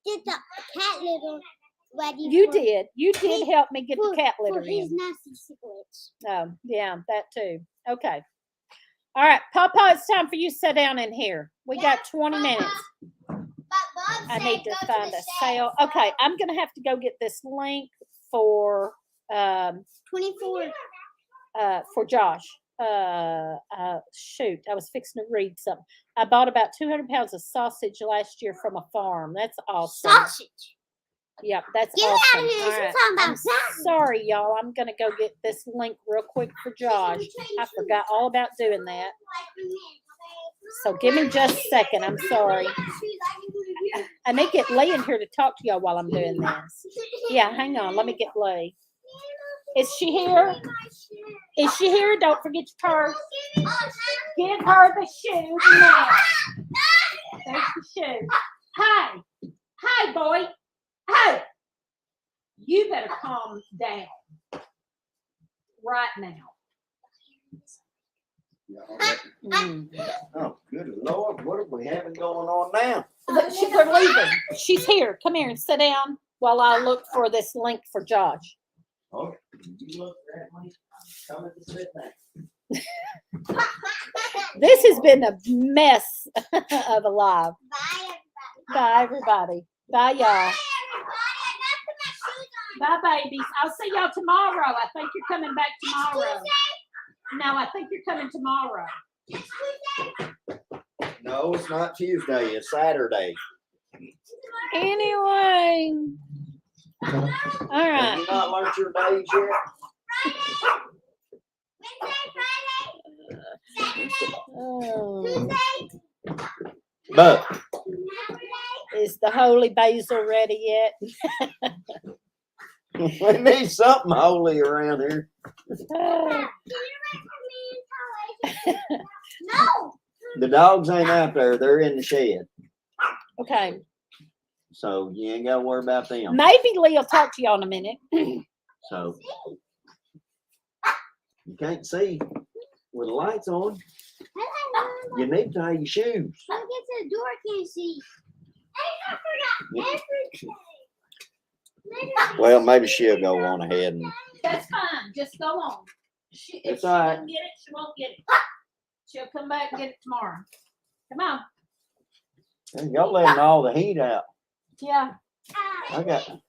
Get the cat litter ready. You did. You did help me get the cat for litter his in. nasty cigarettes. Oh, yeah, that too. Okay. All right, Papa, it's time for you to sit down in here. We got 20 minutes. I need to find a sale. Okay, I'm gonna have to go get this link for 24. Josh. Shoot, I was fixing to read something. I bought about 200 pounds of sausage last year from a farm. That's awesome. Sausage. Yep, that's Get out awesome. of here. All You're right. talking about I'm sausage. sorry, y'all. I'm gonna go get this link real quick for Josh. I forgot all about doing that. So give me just a second. I'm sorry. I may get Lee in here to talk to y'all while I'm doing this. Yeah, hang on. Let me get Lee. Is she here? Is she here? Don't forget your purse. Give her the shoe now. There's the shoe. Hi. Hi, boy. Hey. You better calm down right now. Oh, good Lord, what are we having going on now? Look, they're leaving. She's here. Come here and sit down while I look for this link for Josh. Oh, you look that way. Come and sit down. This has been a mess of a live. Bye, everybody. Bye, y'all. Bye, babies. I'll see y'all tomorrow. I think you're coming back tomorrow. No, I think you're coming tomorrow. No, it's not Tuesday, it's Saturday. Anyway. All Have right. you not learned your days yet? Oh. But Is the holy basil ready yet? we need something holy around here. No. The dogs ain't out there, they're in the shed. Okay. So you ain't gotta worry about them. Maybe Lee will talk to y'all in a minute. So you can't see with the lights on. You need to have your shoes. Look at the door, can't see. Well, maybe she'll go on ahead and That's fine. Just go on. If It's she all right. doesn't get it, she won't get it. She'll come back and get it tomorrow. Come on. y'all letting all the heat out. Yeah. I got ain't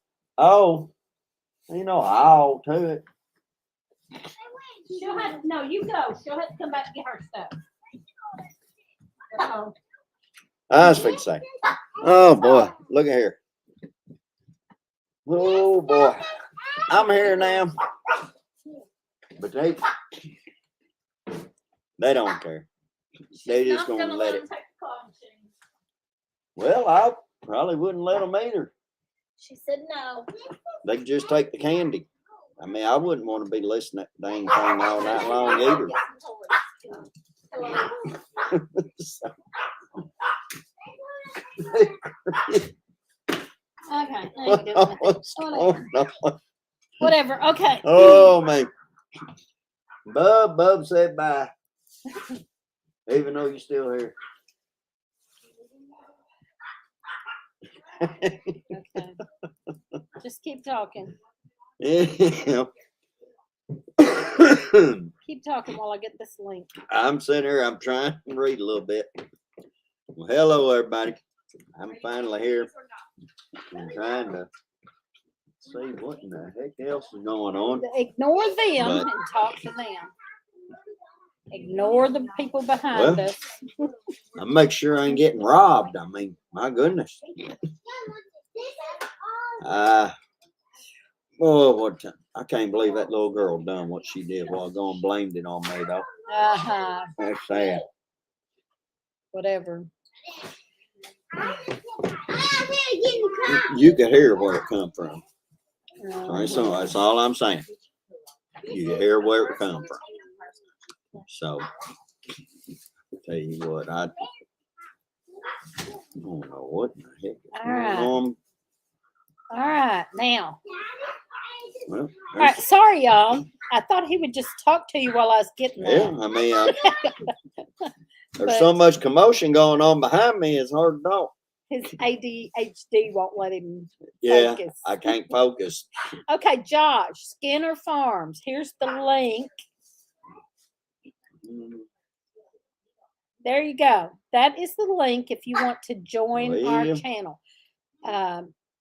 no all to it. She'll have no, you go. She'll have to come back and get her stuff. Uh-oh. I was fixing to say. Oh boy, look at here. Oh boy. I'm here now. But they don't care. They She's just not gonna let them it. take the claw machine. Well, I probably wouldn't let them either. She said no. They could just take the candy. I mean, I wouldn't want to be listening to that dang thing all night long either. So- Okay. I ain't doing nothing. What's going on? Whatever. Okay. Oh, man. Bub said bye. Even though you're still here. Okay. Just keep talking. Yeah. Keep talking while I get this link. I'm sitting here, I'm trying to read a little bit. Well, hello, everybody. I'm finally here. I'm trying to see what in the heck else is going on. Ignore them But- and talk to them. Ignore the people behind Well, us. I make sure I ain't getting robbed. I mean, my goodness. Oh, what time? I can't believe that little girl done what she did while ago and blamed it on me, though. Uh-huh. That's sad. Whatever. You could hear where it come from. Uh, So that's all I'm saying. You can hear where it come from. So, tell you what, I don't know what in the heck is All going right. on. all right. Now. Well, All right. Sorry, y'all. I thought he would just talk to you while I was getting yeah, there. I mean, there's But so much commotion going on behind me, it's hard to talk. his ADHD won't let him Yeah, focus. I can't focus. Okay, Josh, Skinner Farms. Here's the link. There you go. That is the link if you want to join our Well. channel.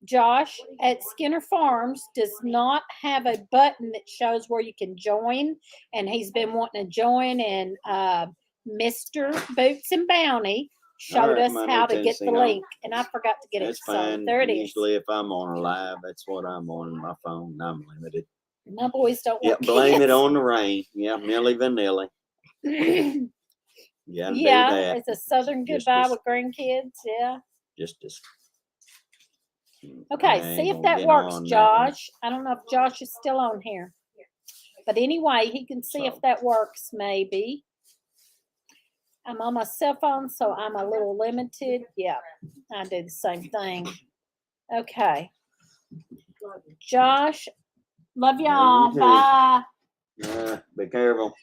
Josh at Skinner Farms does not have a button that shows where you can join, and he's been wanting to join. And Mr. Boots and Bounty showed Alright, us my how new to get the Tennessee home. link, and I forgot to get That's it. So fine. there it is. Usually, if I'm on a live, that's what I'm on my phone. I'm limited. My boys don't Yeah, want blame it kids. on the rain. Yeah, Millie Vanilli. You gotta do Yeah, that. it's a Southern Just goodbye as- with grandkids. Yeah. Just as. Okay, I see ain't if gonna that get works, on that one. Josh. I don't know if Josh is still on here. But anyway, he can see if So. that works, maybe. I'm on my cell phone, so I'm a little limited. Yeah, I do the same thing. Okay. Josh, love y'all. too. Bye. Be careful.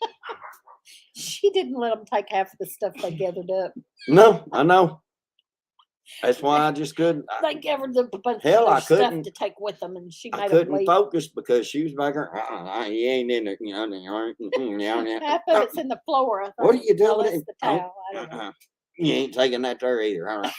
She didn't let them take half of the stuff they gathered up. No, I know. That's why I just couldn't. They gathered up a bunch Hell, of I their stuff couldn't- to take with them, and she I made them couldn't leave. focus because she was back there. He ain't in it. Half of it's in the floor. I What are think. you Oh, doing? that's the towel. I don't know. You ain't taking that there either. All right.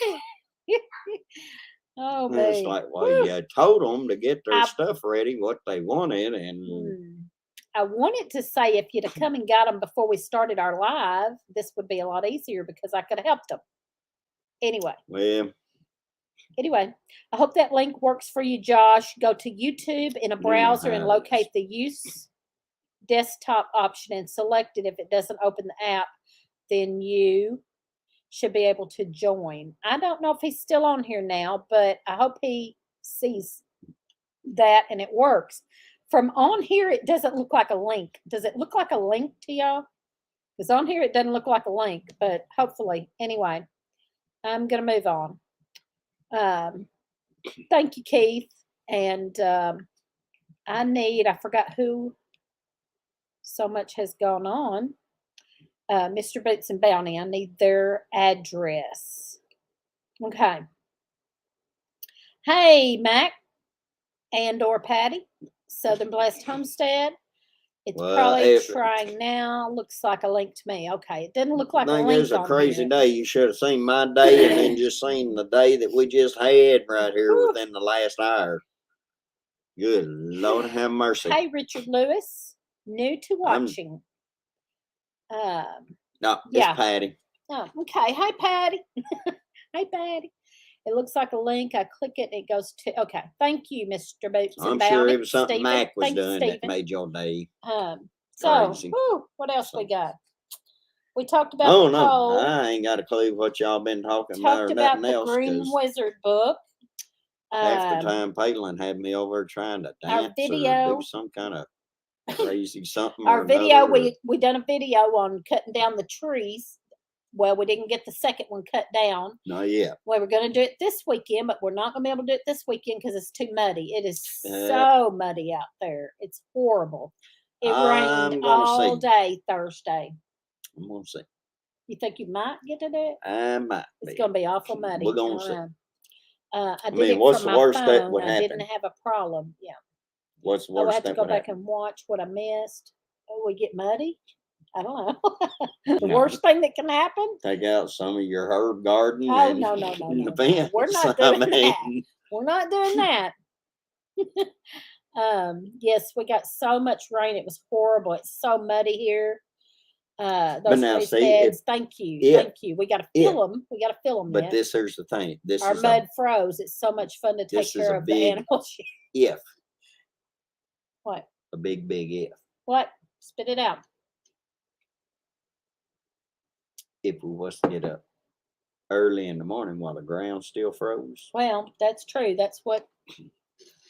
Oh, And it's babe. like, well, you told them to get their I- stuff ready, what they wanted, and I wanted to say if you'd have come and got them before we started our live, this would be a lot easier because I could have helped them. Anyway, well, I hope that link works for you, Josh. Go to YouTube in a know browser and how it is. locate the use desktop option and select it. If it doesn't open the app, then you should be able to join. I don't know if he's still on here now, but I hope he sees that and it works. From on here, it doesn't look like a link. Does it look like a link to y'all? Because on here, it doesn't look like a link, but hopefully. Anyway, I'm going to move on. Thank you, Keith. And I forgot who so much has gone on. Mr. Boots and Bounty, I need their address. Okay. Hey, Mac and or Patty, Southern Blessed Homestead. It's Well, probably if- trying now. Looks like a link to me. Okay. It doesn't look like I a think link it's a on crazy here. day. You should have seen my day and then just seen the day that we just had right here Whew. within the last hour. Good Lord have mercy. Hey, Richard Lewis, new to I'm- watching. No, yeah. it's Patty. Oh, okay. Hi, Patty. Hi, Patty. It looks like a link. I click it and it goes to, okay. Thank you, Mr. Boots and I'm Bounty. sure it was something Stephen. Mac was Thank you, doing that Stephen. made your day. So, Crazy. what else we So- got? We talked about Oh the no, poll. I ain't got a clue what y'all been talking about Talked or about nothing the else. Green 'Cause Wizard book. half the time Palin had me over trying to Our dance video- or do some kind of crazy something. Our or video, another, or- we done a video on cutting down the trees Well, we didn't get the second one cut down. Not yet. We were going to do it this weekend, but we're not going to be able to do it this weekend because it's too muddy. It is so muddy out there. It's horrible. It rained all day Thursday. I'm going to see. You think you might get to do it? I might. It's going to be awful muddy. We're going to see. I did mean, it what's from the my worst that phone. would I didn't happen? have a problem. Yeah. What's the I would worst have to that go would back happen? and watch what I missed. Oh, we get muddy? I don't know. The No. worst thing that can happen? Take out some of your herb garden Oh, and no. the fence. We're not I doing that. mean, We're not doing that. Yes, we got so much rain. It was horrible. It's so muddy here. Those now, raised see, beds. Thank you. Thank you. We got to fill them. We got to fill them. But here's the thing. This Our is mud froze. It's so much fun to take this is care a of the big- animals. if. What? A big if. What? Spit it out. If we was to get up early in the morning while the ground's still froze. Well, that's true. That's what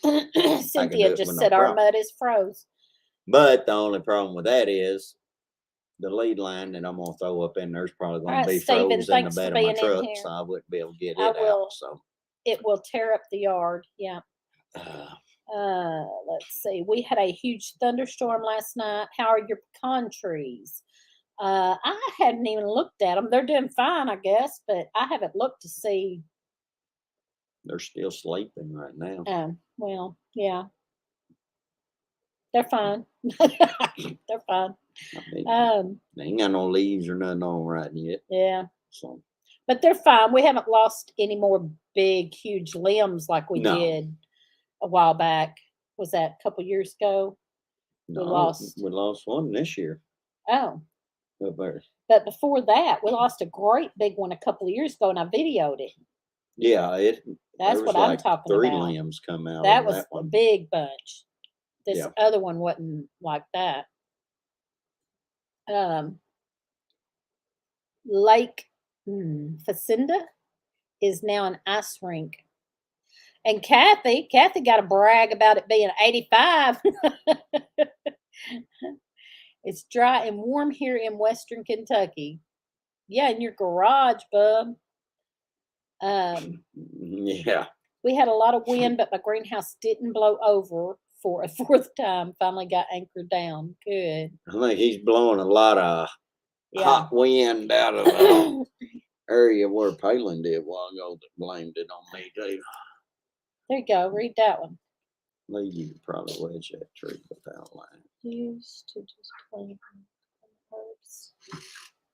do Cynthia it just with no said. Our problem. mud is froze. But the only problem with that is the lead line that I'm gonna throw up in there's probably gonna Alright, be Stephen, froze in the thanks for bed of my being in truck, here. so I wouldn't be able to get I it will. out. So It will tear up the yard. Yeah. Let's see. We had a huge thunderstorm last night. How are your pecan trees? I hadn't even looked at them. They're doing fine, I guess, but I haven't looked to see. they're still sleeping right now. Well, yeah. They're fine. They're fine. I mean, they ain't got no leaves or nothing on right yet. Yeah. So But they're fine. We haven't lost any more big, huge limbs like we No. did a while back. Was that a couple years ago? no, lost- we lost one this year Oh. up there. But before that, we lost a great big one a couple of years ago, and I videoed it. Yeah, That's there was what I'm like talking 3 about. limbs come out That of was that a one. big bunch. This Yeah. other one wasn't like that. Lake Facinda is now an ice rink. And Kathy got to brag about it being 85. It's dry and warm here in Western Kentucky. Yeah, in your garage, bub. Yeah. We had a lot of wind, but my greenhouse didn't blow over for a fourth time. Finally got anchored down. Good. I think he's blowing a lot of Yeah. hot wind out of the area where Palin did a while ago that blamed it on me too. There you go. Read that one. Lee, you could probably wedge that tree without line. Used to just plant herbs.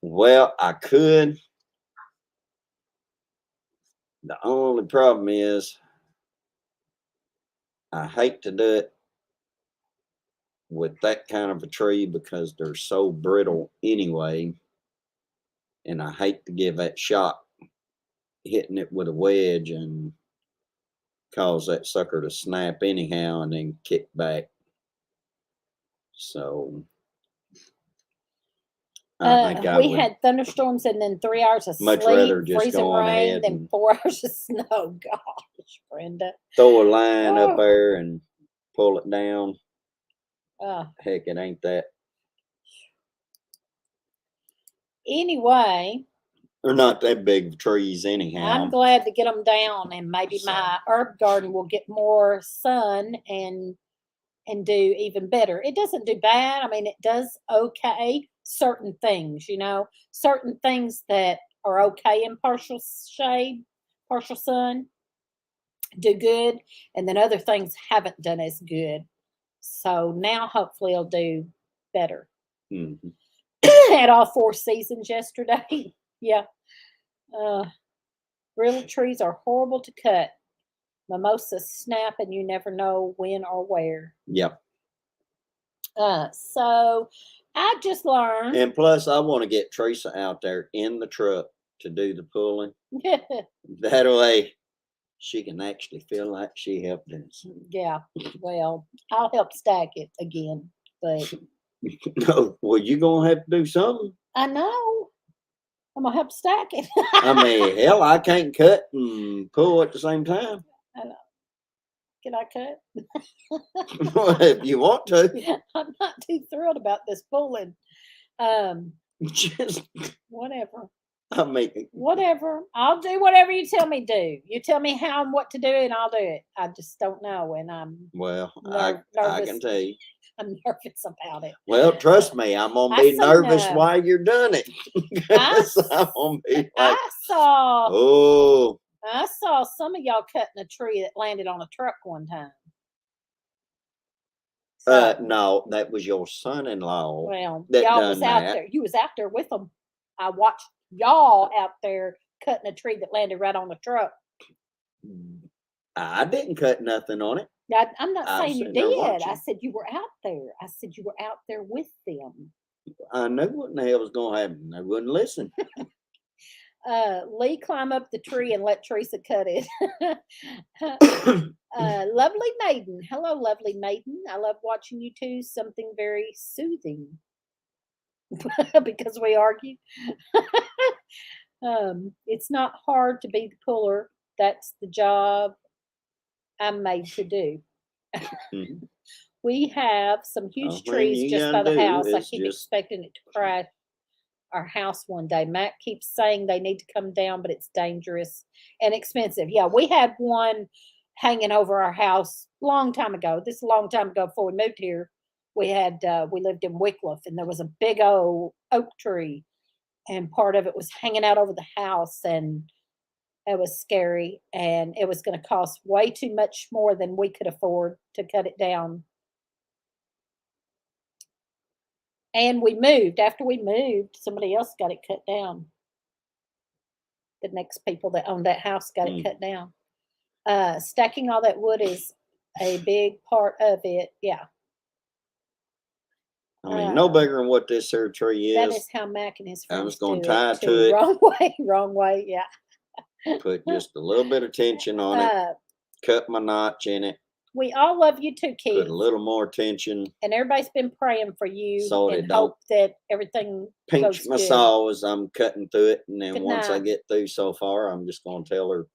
Well, I could. The only problem is I hate to do it with that kind of a tree because they're so brittle anyway. And I hate to give that shot hitting it with a wedge and cause that sucker to snap anyhow and then kick back. So I think I we would had thunderstorms and then 3 hours of much sleet, rather just freezing go on rain, ahead then and 4 hours of snow. Gosh, Brenda. throw a line up Oh. there and pull it down. Uh, Heck, it ain't that. anyway, They're not that big of trees anyhow. I'm glad to get them down, and maybe my herb garden will get more sun and do even better. It doesn't do bad. I mean, it does okay. Certain things, certain things that are okay in partial shade, partial sun, do good, and then other things haven't done as good. So now hopefully it'll do better. Mhm. Had all 4 seasons yesterday. Yeah. Real trees are horrible to cut. Mimosas snap and you never know when or where. Yep. So I just learned. And plus, I want to get Teresa out there in the truck to do the pulling. That way, she can actually feel like she helped us. Yeah. Well, I'll help stack it again, but No, well, you gonna have to do something. I know I'm gonna help stack it. I mean, hell, I can't cut and pull at the same time. Can I cut? If you want to, I'm not too thrilled about this pulling. just Whatever. I mean, Whatever. I'll do whatever you tell me to do. You tell me how and what to do, and I'll do it. I just don't know, and I'm well, I nervous. can tell you. I'm nervous about it. Well, trust me, I'm gonna I be seen, nervous while you're doing it. I 'Cause I'm gonna be like, I saw oh, some of y'all cutting a tree that landed on a truck one time. no, that was your son-in-law. Well, that y'all done was out that. there. You was out there with them. I watched y'all out there cutting a tree that landed right on the truck. I didn't cut nothing on it. Now, I'm not I was saying you sitting there did. I watching. said you were out there. I said you were out there with them. I knew what in the hell was gonna happen. They wouldn't listen. Lee climb up the tree and let Teresa cut it. Lovely maiden. Hello, lovely maiden. I love watching you two. Something very soothing. Because we argue. It's not hard to be the puller. That's the job I'm made to do. Mhm. We have some huge All trees you just by gotta the do house. I is keep just- expecting it to crash our house one day. Matt keeps saying they need to come down, but it's dangerous and expensive. Yeah, we had one hanging over our house long time ago. This is a long time ago before we moved here. We lived in Wycliffe, and there was a big old oak tree, and part of it was hanging out over the house, and it was scary, and it was going to cost way too much more than we could afford to cut it down. And we moved. After we moved, somebody else got it cut down. The next people that owned that house got it cut down. Stacking all that wood is a big part of it. Yeah. I mean, no bigger than what this here tree That is. is how Mac and his I friends was gonna do tie it to too. it. Wrong way, wrong way. Yeah. Put just a little bit of tension on it. Cut my notch in it. We all love you too, Keith. Put a little more tension. And everybody's been praying for you So it and don't hope that everything pinch goes my good. saw as I'm cutting through it, and then Good once I night. get through so far, I'm just gonna tell her.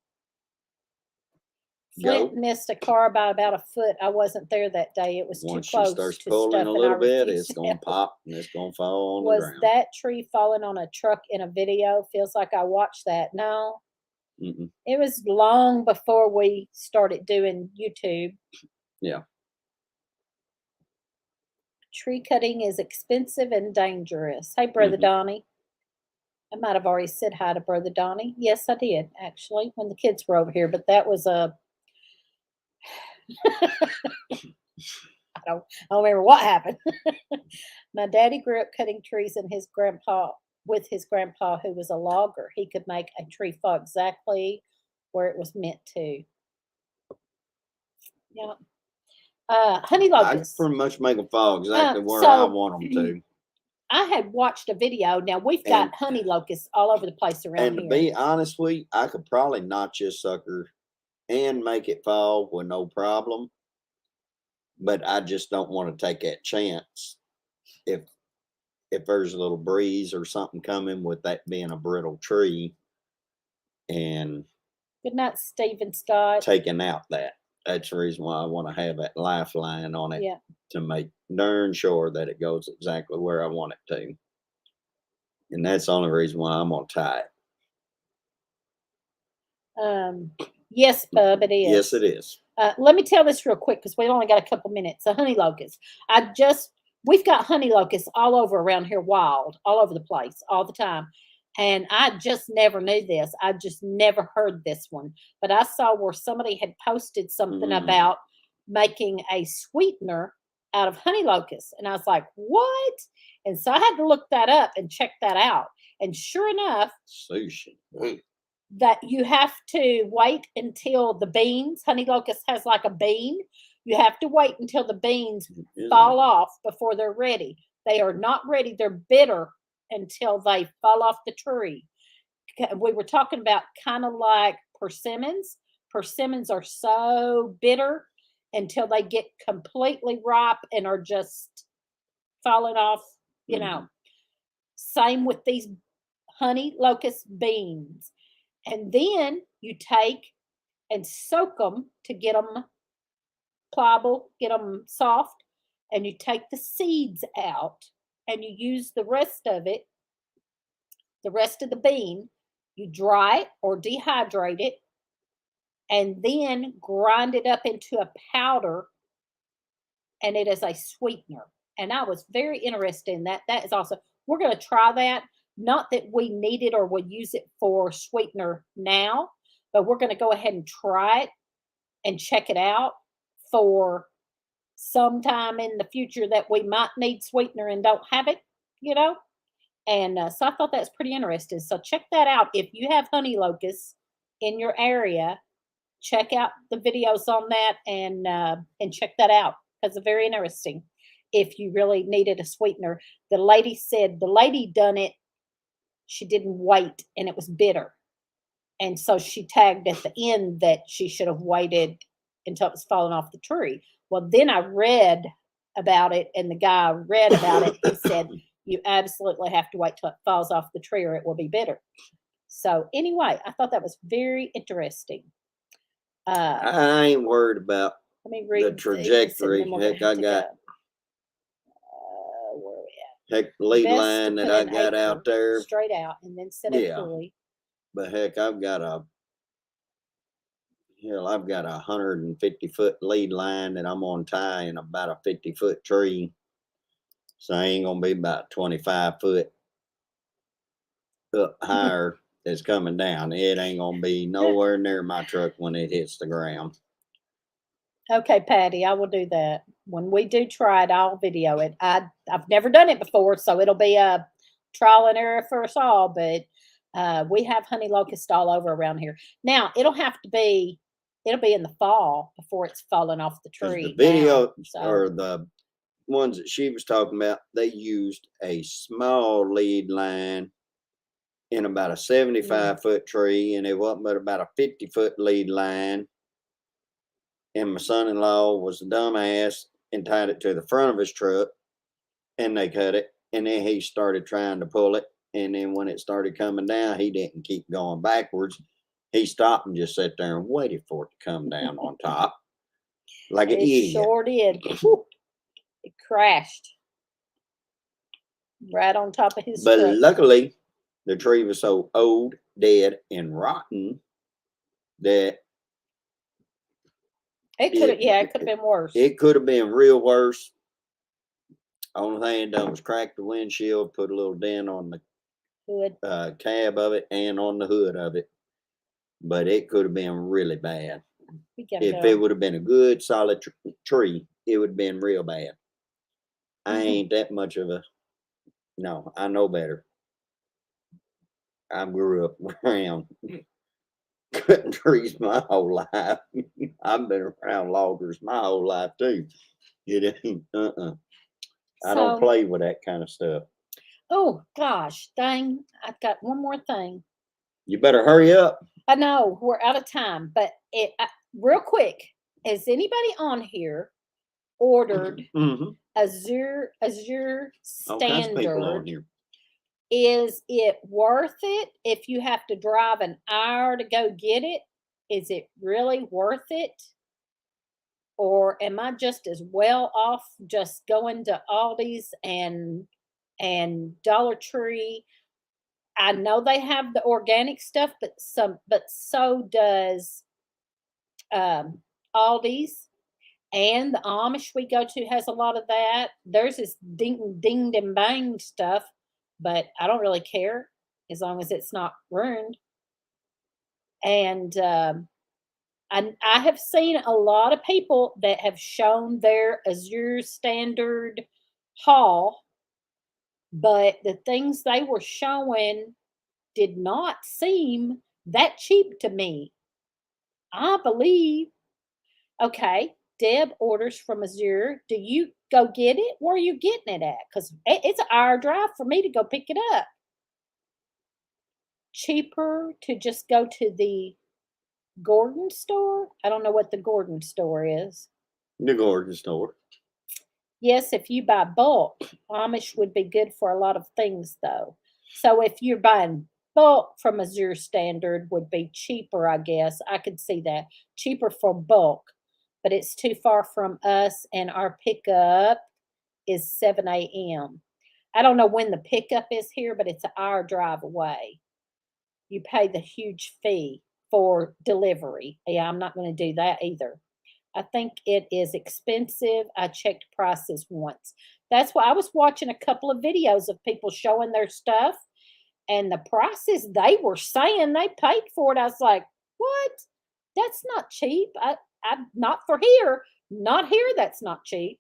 Flint Go. missed a car by about a foot. I wasn't there that day. It was Once too she close starts to pulling stuff, a and I little bit, refused it's to gonna help. pop and it's gonna fall on the Was ground. that tree falling on a truck in a video? Feels like I watched that. No, Mm-mm. it was long before we started doing YouTube. Yeah. Tree cutting is expensive and dangerous. Hey, Brother Donnie. I might have already said hi to Brother Donnie. Yes, I did, actually, when the kids were over here, but that was a I don't remember what happened. My daddy grew up cutting trees with his grandpa, who was a logger. He could make a tree fall exactly where it was meant to. Yeah. Honey I locusts. pretty much make them fall exactly where so- I want them to. I had watched a video. Now we've got honey locusts all over the place around And to here. be honest with you, I could probably notch this sucker and make it fall with no problem. But I just don't want to take that chance if there's a little breeze or something coming with that being a brittle tree and Good night, Stephen Scott. taking out that's the reason why I want to have that lifeline on it Yeah. to make darn sure that it goes exactly where I want it to. And that's the only reason why I'm gonna tie it. Yes, Bub, it is. Yes, it is. Let me tell this real quick because we only got a couple minutes. The honey locust. We've got honey locusts all over around here, wild, all over the place, all the time. And I just never knew this. I just never heard this one. But I saw where somebody had posted something about making a sweetener out of honey locusts. And I was like, what? And so I had to look that up and check that out. And sure enough, Sushi. that you have to wait until the beans, honey locust has like a bean. You have to wait until the beans fall off before they're ready. They are not ready. They're bitter until they fall off the tree. We were talking about kind of like persimmons. Persimmons are so bitter until they get completely ripe and are just falling off, you know. Same with these honey locust beans. And then you take and soak them to get them pliable, get them soft, and you take the seeds out and you use the rest of it, the rest of the bean, you dry it or dehydrate it, and then grind it up into a powder, and it is a sweetener. And I was very interested in that. That is also, we're going to try that. Not that we need it or would use it for sweetener now, but we're going to go ahead and try it and check it out for sometime in the future that we might need sweetener and don't have it, you know. And so I thought that's pretty interesting. So check that out. If you have honey locusts in your area, check out the videos on that and check that out because it's very interesting. If you really needed a sweetener, the lady said the lady done it. She didn't wait, and it was bitter, and so she tagged at the end that she should have waited until it was falling off the tree. Well, then I read about it, and the guy read about it. He said you absolutely have to wait till it falls off the tree, or it will be bitter. So anyway, I thought that was very interesting. I ain't worried about Let me read the trajectory. these, and then we're Heck, gonna I have to got go. Where are we at? heck the lead Best line to that put I an got out acre there. straight out, and then set a Yeah. pulley. But heck, I've got a 150-foot lead line that I'm on tie in about a 50-foot tree. So I ain't gonna be about 25 foot up higher that's coming down. It ain't gonna be nowhere near my truck when it hits the ground. Okay, Patty, I will do that. When we do try it, I'll video it. I've never done it before, so it'll be a trial and error for us all, but we have honey locust all over around here. Now, it'll be in the fall before it's falling off the 'Cause tree. the video now, so or the ones that she was talking about, they used a small lead line in about a 75-foot tree, and it wasn't but about a 50-foot lead line. And my son-in-law was a dumbass and tied it to the front of his truck, and they cut it. And then he started trying to pull it, and then when it started coming down, he didn't keep going backwards. He stopped and just sat there and waited for it to come down on top, like an it idiot. sure did. Whew. It crashed right on top of his But truck. luckily, the tree was so old, dead, and rotten that It could have, it could have been worse. it could have been real worse. Only thing it done was crack the windshield, put a little dent on the Good. cab of it and on the hood of it. But it could have been really bad. We gotta If go. it would have been a good solid tree, it would have been real bad. I ain't that much of a, no, I know better. I grew up around cutting trees my whole life. I've been around loggers my whole life too. It ain't, I don't So- play with that kind of stuff. Oh gosh, dang! I've got one more thing. You better hurry up. I know we're out of time, but real quick, has anybody on here ordered Mm-hmm. Azure All kinds of people on Standard? here. Is it worth it if you have to drive an hour to go get it? Is it really worth it? Or am I just as well off just going to Aldi's and Dollar Tree? I know they have the organic stuff, but so does Aldi's, and the Amish we go to has a lot of that. There's this ding and bang stuff, but I don't really care as long as it's not ruined. And I have seen a lot of people that have shown their Azure Standard haul, but the things they were showing did not seem that cheap to me. I believe, okay, Deb orders from Azure. Do you go get it? Where are you getting it at? Because it's an hour drive for me to go pick it up. Cheaper to just go to the Gordon store? I don't know what the Gordon store is. The Gordon store. Yes, if you buy bulk, Amish would be good for a lot of things, though. So if you're buying bulk from Azure Standard, would be cheaper, I guess. I could see that. Cheaper for bulk, but it's too far from us, and our pickup is 7 a.m. I don't know when the pickup is here, but it's an hour drive away. You pay the huge fee for delivery. Yeah, I'm not going to do that either. I think it is expensive. I checked prices once. That's why I was watching a couple of videos of people showing their stuff and the prices they were saying they paid for it. I was like, what? That's not cheap. I not for here. Not here, that's not cheap.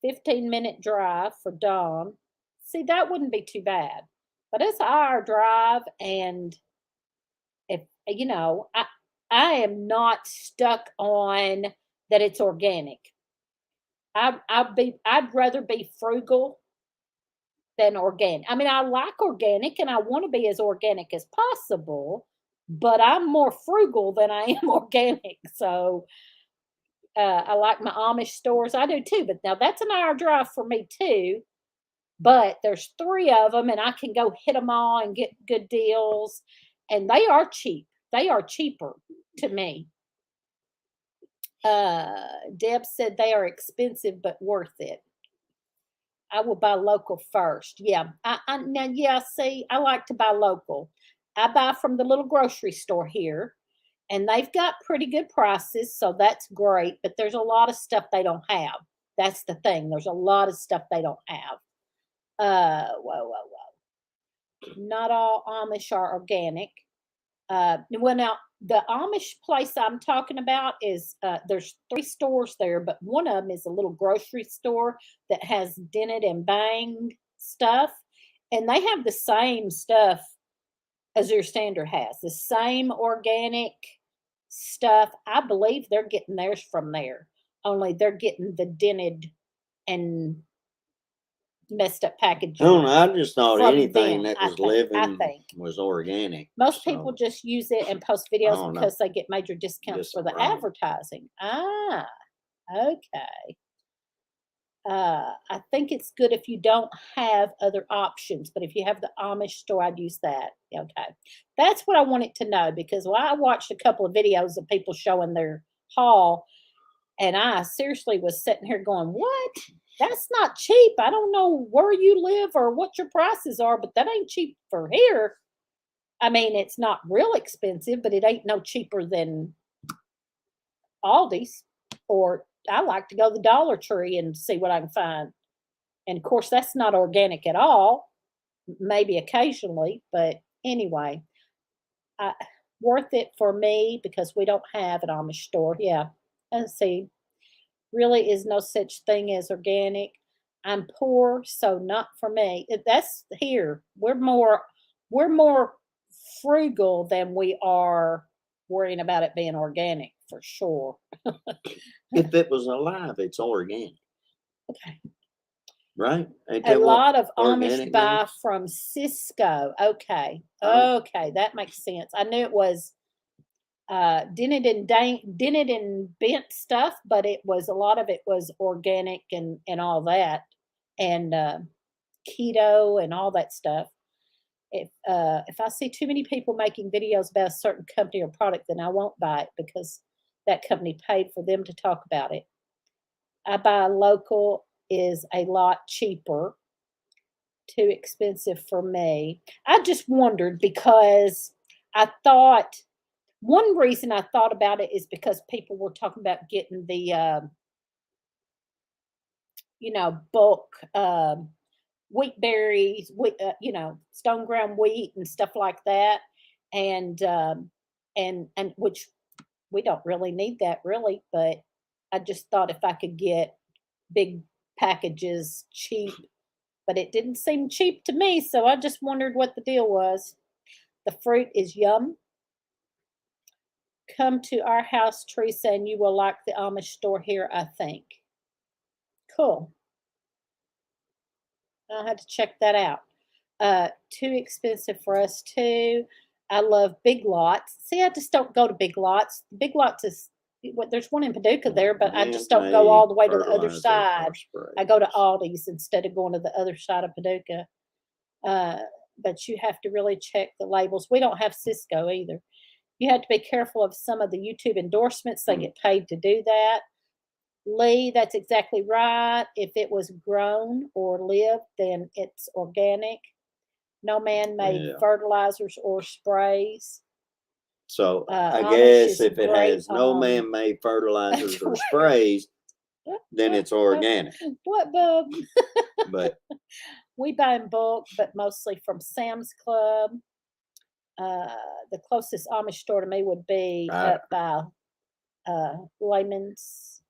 15-minute drive for Dawn. See, that wouldn't be too bad. But it's an hour drive, and if you know, I am not stuck on that it's organic. I'd rather be frugal than organic. I mean, I like organic and I want to be as organic as possible, but I'm more frugal than I am organic. So I like my Amish stores. I do too, but now that's an hour drive for me too. But there's 3 of them, and I can go hit them all and get good deals. And they are cheap. They are cheaper to me. Deb said they are expensive but worth it. I will buy local first. Yeah. Now, yeah, see, I like to buy local. I buy from the little grocery store here, and they've got pretty good prices, so that's great. But there's a lot of stuff they don't have. That's the thing. There's a lot of stuff they don't have. Whoa. Not all Amish are organic. Well, now the Amish place I'm talking about is there's 3 stores there, but one of them is a little grocery store that has dented and banged stuff, and they have the same stuff as your standard has, the same organic stuff. I believe they're getting theirs from there, only they're getting the dented and messed up packaging. I don't know. I just thought from anything them, that I was think- I living think. was organic. Most people So, just use it and post I videos don't know. because they get major discounts Guess for I'm the wrong. advertising. Ah, okay. I think it's good if you don't have other options, but if you have the Amish store, I'd use that. Okay. That's what I wanted to know because I watched a couple of videos of people showing their haul, and I seriously was sitting here going, what? That's not cheap. I don't know where you live or what your prices are, but that ain't cheap for here. I mean, it's not real expensive, but it ain't no cheaper than Aldi's. Or I like to go to the Dollar Tree and see what I can find. And of course, that's not organic at all. Maybe occasionally, but anyway, worth it for me because we don't have an Amish store. Yeah, let's see. Really is no such thing as organic. I'm poor, so not for me. That's here. We're more frugal than we are worrying about it being organic for sure. if it was alive, it's organic, Okay. right? Ain't A that what lot of Amish organic buy means? from Cisco. Okay. Oh. Okay, that makes sense. I knew it was dented and bent stuff, but it was a lot of it was organic and all that, and keto and all that stuff. If I see too many people making videos about a certain company or product, then I won't buy it because that company paid for them to talk about it. I buy local is a lot cheaper. Too expensive for me. I just wondered because I thought one reason I thought about it is because people were talking about getting the bulk wheat berries, stone ground wheat and stuff like that, and which we don't really need that really, but I just thought if I could get big packages cheap, but it didn't seem cheap to me, so I just wondered what the deal was. The fruit is yum. Come to our house, Teresa, and you will like the Amish store here, I think. Cool. I'll have to check that out. Too expensive for us too. I love Big Lots. See, I just don't go to Big Lots. Big Lots is there's one in Paducah there, but I just don't go all the way to the other side. I go to Aldi's instead of going to the other side of Paducah. But you have to really check the labels. We don't have Cisco either. You have to be careful of some of the YouTube endorsements. They get paid to do that. Lee, that's exactly right. If it was grown or lived, then it's organic. No man-made Yeah. fertilizers or sprays. So I Amish guess is if it great has no on- man-made fertilizers or That's sprays, then it's organic. What, bub? But We buy in bulk, but mostly from Sam's Club. The closest Amish store to me would be Right. up by Layman's.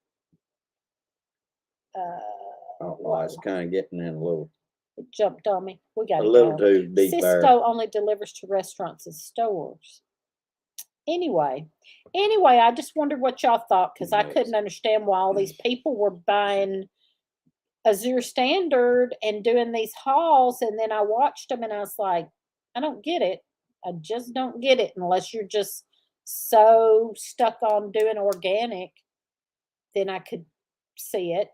well, it's kind of getting in a little It jumped on me. We got a to little go. too deep there. Cisco only delivers to restaurants and stores. Anyway, I just wondered what y'all thought because I Yes. couldn't understand why all these people were buying a Zero Standard and doing these hauls, and then I watched them and I was like, I don't get it. I just don't get it unless you're just so stuck on doing organic. Then I could see it.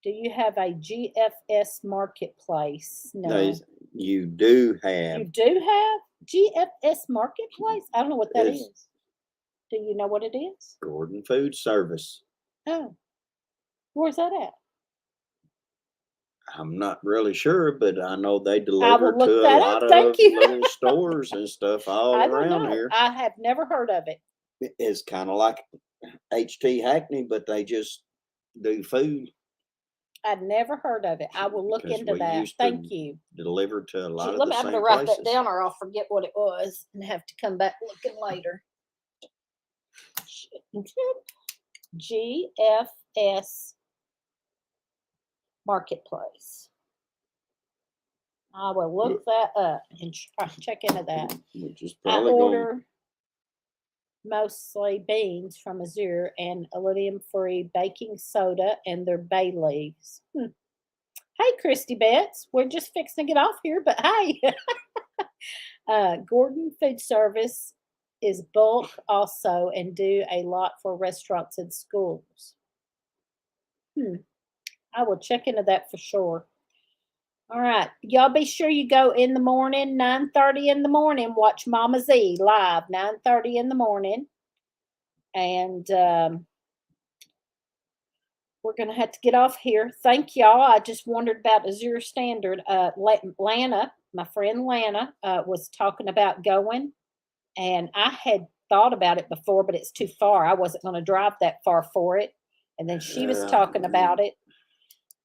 Do you have a GFS marketplace? No. You do have. You do have GFS marketplace? I don't know what that It's- is. Do you know what it is? Gordon Food Service. Oh. Where's that at? I'm not really sure, but I know they will deliver look to a that up. lot of Thank you. little stores and stuff all I don't around know. here. I have never heard of it. It's kind of like HT Hackney, but they just do food. I'd never heard of it. I will look Because into we that. used to Thank you. Deliver to a lot Gee, of let the me have to same write places. that down or I'll forget what it was and have to come back looking later. GFS Marketplace. I will look that up and check into that. Which is I probably going. order mostly beans from Azure and aluminum-free baking soda and their bay leaves. Hey, Christy Betts, we're just fixing to get off here, but hey. Gordon Food Service is bulk also and do a lot for restaurants and schools. I will check into that for sure. All right. Y'all be sure you go in the morning, 9:30 in the morning. Watch Mama Z live, 9:30 in the morning. And we're going to have to get off here. Thank y'all. I just wondered about a Zero Standard. Lana, my friend Lana, was talking about going. And I had thought about it before, but it's too far. I wasn't going to drive that far for it. And then she was talking about it.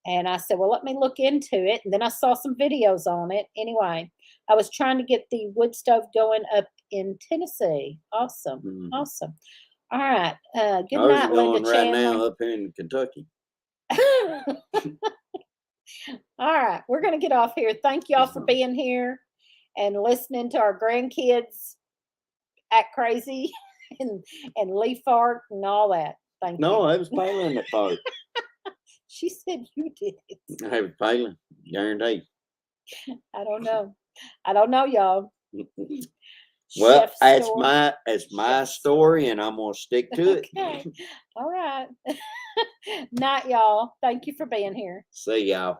And I said, well, let me look into it. And then I saw some videos on it. Anyway, I was trying to get the wood stove going up in Tennessee. Awesome. Awesome. All right. Good How's night, it going Linda right Chandler. now up here in Kentucky? All right. We're going to get off here. Thank y'all for being here and listening to our grandkids act crazy and leaf art and all that. Thank you. No, I was Palin that part. She said you did. I was Palin, guaranteed. I don't know. I don't know, y'all. Well, Chef's that's store. my story, and I'm gonna stick to it. Okay. All right. Night, y'all. Thank you for being here. See y'all.